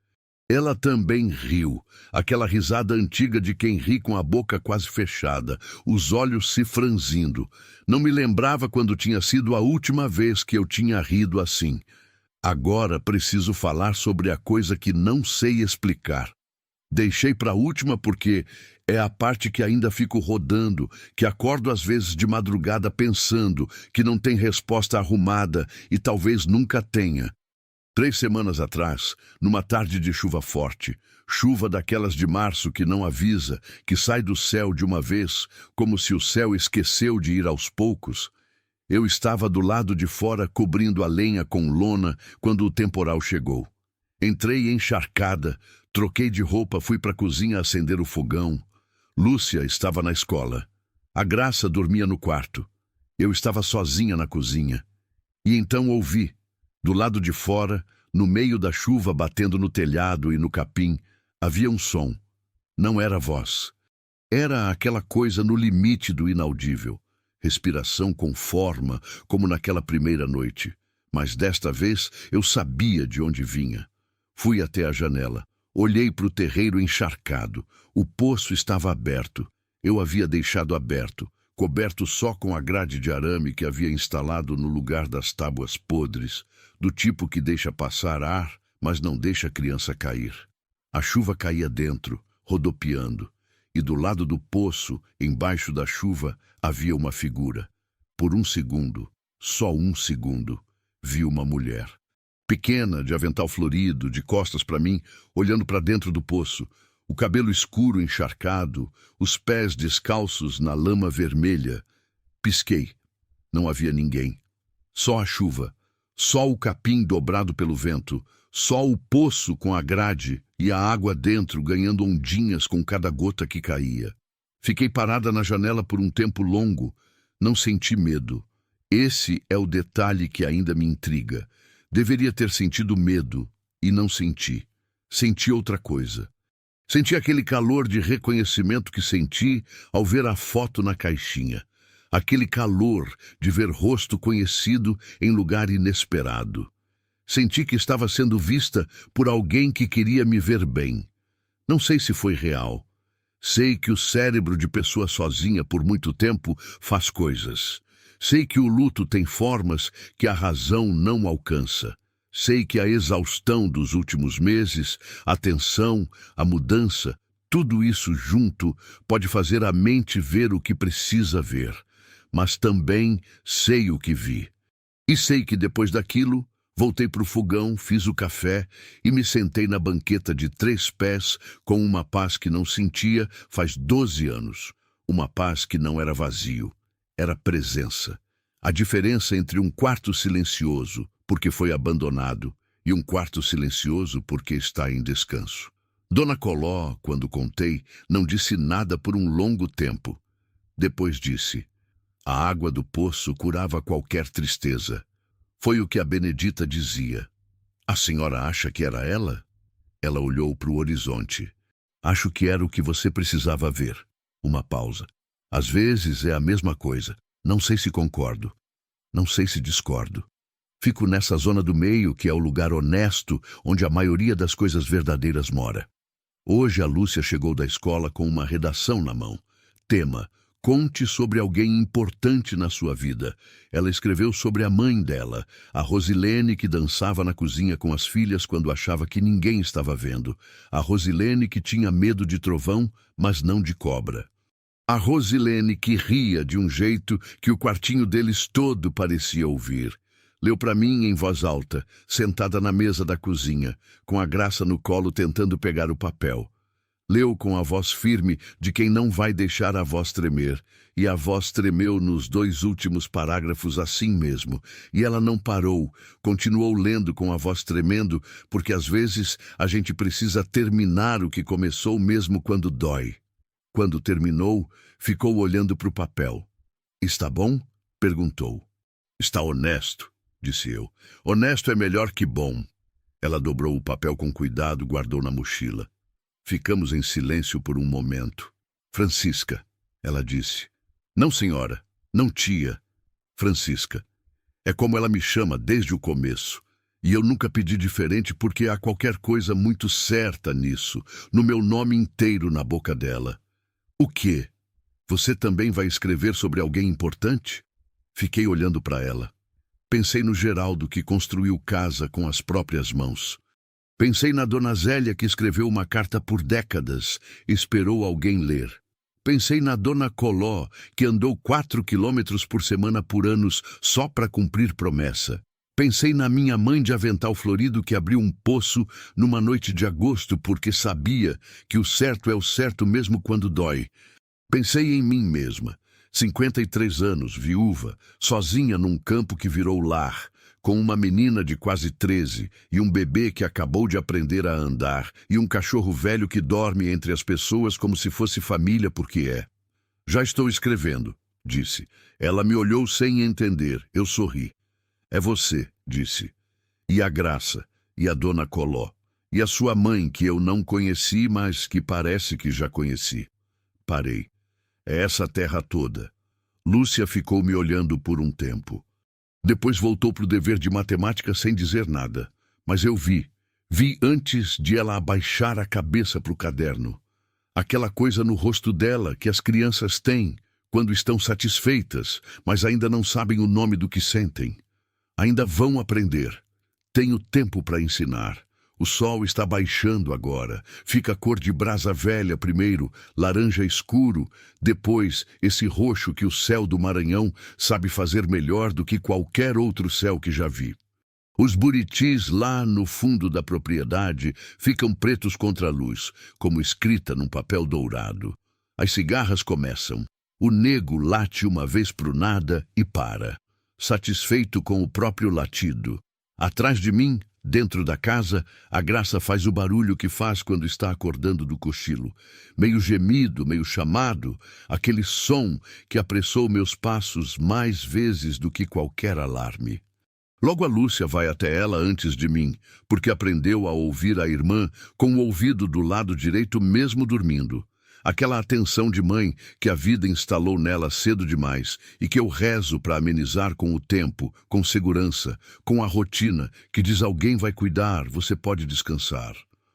Ela também riu, aquela risada antiga de quem ri com a boca quase fechada, os olhos se franzindo. Não me lembrava quando tinha sido a última vez que eu tinha rido assim. Agora preciso falar sobre a coisa que não sei explicar. Deixei para a última porque é a parte que ainda fico rodando, que acordo às vezes de madrugada pensando, que não tem resposta arrumada e talvez nunca tenha. 3 semanas atrás, numa tarde de chuva forte, chuva daquelas de março que não avisa, que sai do céu de uma vez, como se o céu esqueceu de ir aos poucos, eu estava do lado de fora cobrindo a lenha com lona quando o temporal chegou. Entrei encharcada, troquei de roupa, fui para a cozinha acender o fogão. Lúcia estava na escola. A Graça dormia no quarto. Eu estava sozinha na cozinha. E então ouvi, do lado de fora, no meio da chuva batendo no telhado e no capim, havia um som. Não era voz. Era aquela coisa no limite do inaudível. Respiração com forma, como naquela primeira noite. Mas desta vez eu sabia de onde vinha. Fui até a janela. Olhei para o terreiro encharcado. O poço estava aberto. Eu havia deixado aberto, coberto só com a grade de arame que havia instalado no lugar das tábuas podres, do tipo que deixa passar ar, mas não deixa a criança cair. A chuva caía dentro, rodopiando, e do lado do poço, embaixo da chuva, havia uma figura. Por um segundo, só um segundo, vi uma mulher. Pequena, de avental florido, de costas para mim, olhando para dentro do poço, o cabelo escuro encharcado, os pés descalços na lama vermelha. Pisquei. Não havia ninguém. Só a chuva, só o capim dobrado pelo vento, só o poço com a grade e a água dentro ganhando ondinhas com cada gota que caía. Fiquei parada na janela por um tempo longo. Não senti medo. Esse é o detalhe que ainda me intriga. Deveria ter sentido medo, e não senti. Senti outra coisa. Senti aquele calor de reconhecimento que senti ao ver a foto na caixinha. Aquele calor de ver rosto conhecido em lugar inesperado. Senti que estava sendo vista por alguém que queria me ver bem. Não sei se foi real. Sei que o cérebro de pessoa sozinha por muito tempo faz coisas. Sei que o luto tem formas que a razão não alcança. Sei que a exaustão dos últimos meses, a tensão, a mudança, tudo isso junto pode fazer a mente ver o que precisa ver. Mas também sei o que vi. E sei que depois daquilo, voltei para o fogão, fiz o café e me sentei na banqueta de 3 pés com uma paz que não sentia faz 12 anos. Uma paz que não era vazio. Era presença. A diferença entre um quarto silencioso, porque foi abandonado, e um quarto silencioso porque está em descanso. Dona Coló, quando contei, não disse nada por um longo tempo. Depois disse: a água do poço curava qualquer tristeza. Foi o que a Benedita dizia. A senhora acha que era ela? Ela olhou para o horizonte. Acho que era o que você precisava ver. Uma pausa. Às vezes é a mesma coisa. Não sei se concordo. Não sei se discordo. Fico nessa zona do meio que é o lugar honesto onde a maioria das coisas verdadeiras mora. Hoje a Lúcia chegou da escola com uma redação na mão. Tema: conte sobre alguém importante na sua vida. Ela escreveu sobre a mãe dela, a Rosilene que dançava na cozinha com as filhas quando achava que ninguém estava vendo. A Rosilene que tinha medo de trovão, mas não de cobra. A Rosilene que ria de um jeito que o quartinho deles todo parecia ouvir. Leu para mim em voz alta, sentada na mesa da cozinha, com a Graça no colo tentando pegar o papel. Leu com a voz firme de quem não vai deixar a voz tremer, e a voz tremeu nos 2 últimos parágrafos assim mesmo, e ela não parou, continuou lendo com a voz tremendo, porque às vezes a gente precisa terminar o que começou mesmo quando dói. Quando terminou, ficou olhando para o papel. Está bom? Perguntou. Está honesto, disse eu. Honesto é melhor que bom. Ela dobrou o papel com cuidado, guardou na mochila. Ficamos em silêncio por um momento. Francisca, ela disse. Não, senhora. Não, tia. Francisca. É como ela me chama desde o começo. E eu nunca pedi diferente porque há qualquer coisa muito certa nisso, no meu nome inteiro na boca dela. O quê? Você também vai escrever sobre alguém importante? Fiquei olhando para ela. Pensei no Geraldo que construiu casa com as próprias mãos. Pensei na Dona Zélia que escreveu uma carta por décadas, esperou alguém ler. Pensei na Dona Coló que andou 4 quilômetros por semana por anos só para cumprir promessa. Pensei na minha mãe de avental florido que abriu um poço numa noite de agosto porque sabia que o certo é o certo mesmo quando dói. Pensei em mim mesma, 53 anos, viúva, sozinha num campo que virou lar, com uma menina de quase 13 e um bebê que acabou de aprender a andar e um cachorro velho que dorme entre as pessoas como se fosse família porque é. Já estou escrevendo, disse. Ela me olhou sem entender. Eu sorri. É você, disse. E a Graça, e a Dona Coló, e a sua mãe que eu não conheci, mas que parece que já conheci. Parei. É essa terra toda. Lúcia ficou me olhando por um tempo. Depois voltou para o dever de matemática sem dizer nada. Mas eu vi. Vi antes de ela abaixar a cabeça para o caderno. Aquela coisa no rosto dela que as crianças têm quando estão satisfeitas, mas ainda não sabem o nome do que sentem. Ainda vão aprender. Tenho tempo para ensinar. O sol está baixando agora. Fica a cor de brasa velha primeiro, laranja escuro, depois esse roxo que o céu do Maranhão sabe fazer melhor do que qualquer outro céu que já vi. Os buritis lá no fundo da propriedade ficam pretos contra a luz, como escrita num papel dourado. As cigarras começam. O nego late uma vez pro nada e para, satisfeito com o próprio latido. Atrás de mim, dentro da casa, a Graça faz o barulho que faz quando está acordando do cochilo. Meio gemido, meio chamado, aquele som que apressou meus passos mais vezes do que qualquer alarme. Logo a Lúcia vai até ela antes de mim, porque aprendeu a ouvir a irmã com o ouvido do lado direito mesmo dormindo. Aquela atenção de mãe que a vida instalou nela cedo demais e que eu rezo para amenizar com o tempo, com segurança, com a rotina, que diz alguém vai cuidar, você pode descansar.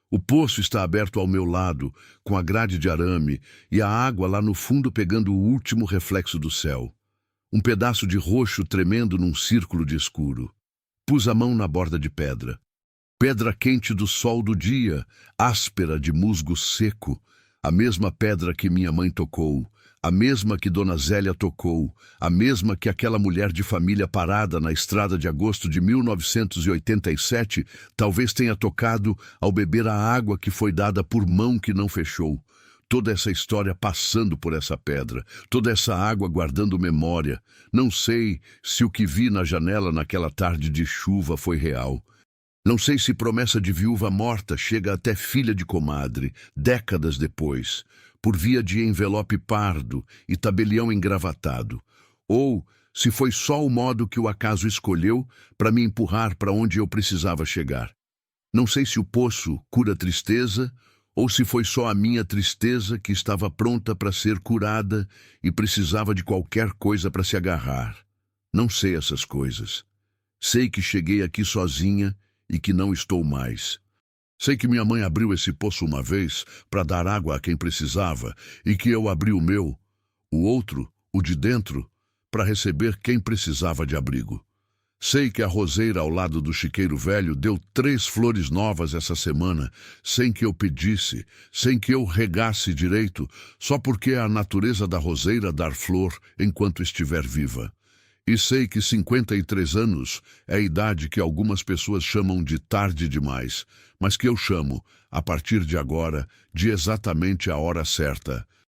O poço está aberto ao meu lado, com a grade de arame e a água lá no fundo pegando o último reflexo do céu. Um pedaço de roxo tremendo num círculo de escuro. Pus a mão na borda de pedra. Pedra quente do sol do dia, áspera de musgo seco, a mesma pedra que minha mãe tocou, a mesma que Dona Zélia tocou, a mesma que aquela mulher de família parada na estrada de agosto de 1987 talvez tenha tocado ao beber a água que foi dada por mão que não fechou. Toda essa história passando por essa pedra, toda essa água guardando memória. Não sei se o que vi na janela naquela tarde de chuva foi real. Não sei se promessa de viúva morta chega até filha de comadre, décadas depois, por via de envelope pardo e tabelião engravatado. Ou se foi só o modo que o acaso escolheu para me empurrar para onde eu precisava chegar. Não sei se o poço cura tristeza, ou se foi só a minha tristeza que estava pronta para ser curada e precisava de qualquer coisa para se agarrar. Não sei essas coisas. Sei que cheguei aqui sozinha e que não estou mais. Sei que minha mãe abriu esse poço uma vez para dar água a quem precisava e que eu abri o meu, o outro, o de dentro, para receber quem precisava de abrigo. Sei que a roseira ao lado do chiqueiro velho deu 3 flores novas essa semana, sem que eu pedisse, sem que eu regasse direito, só porque é a natureza da roseira dar flor enquanto estiver viva. E sei que 53 anos é a idade que algumas pessoas chamam de tarde demais, mas que eu chamo, a partir de agora, de exatamente a hora certa.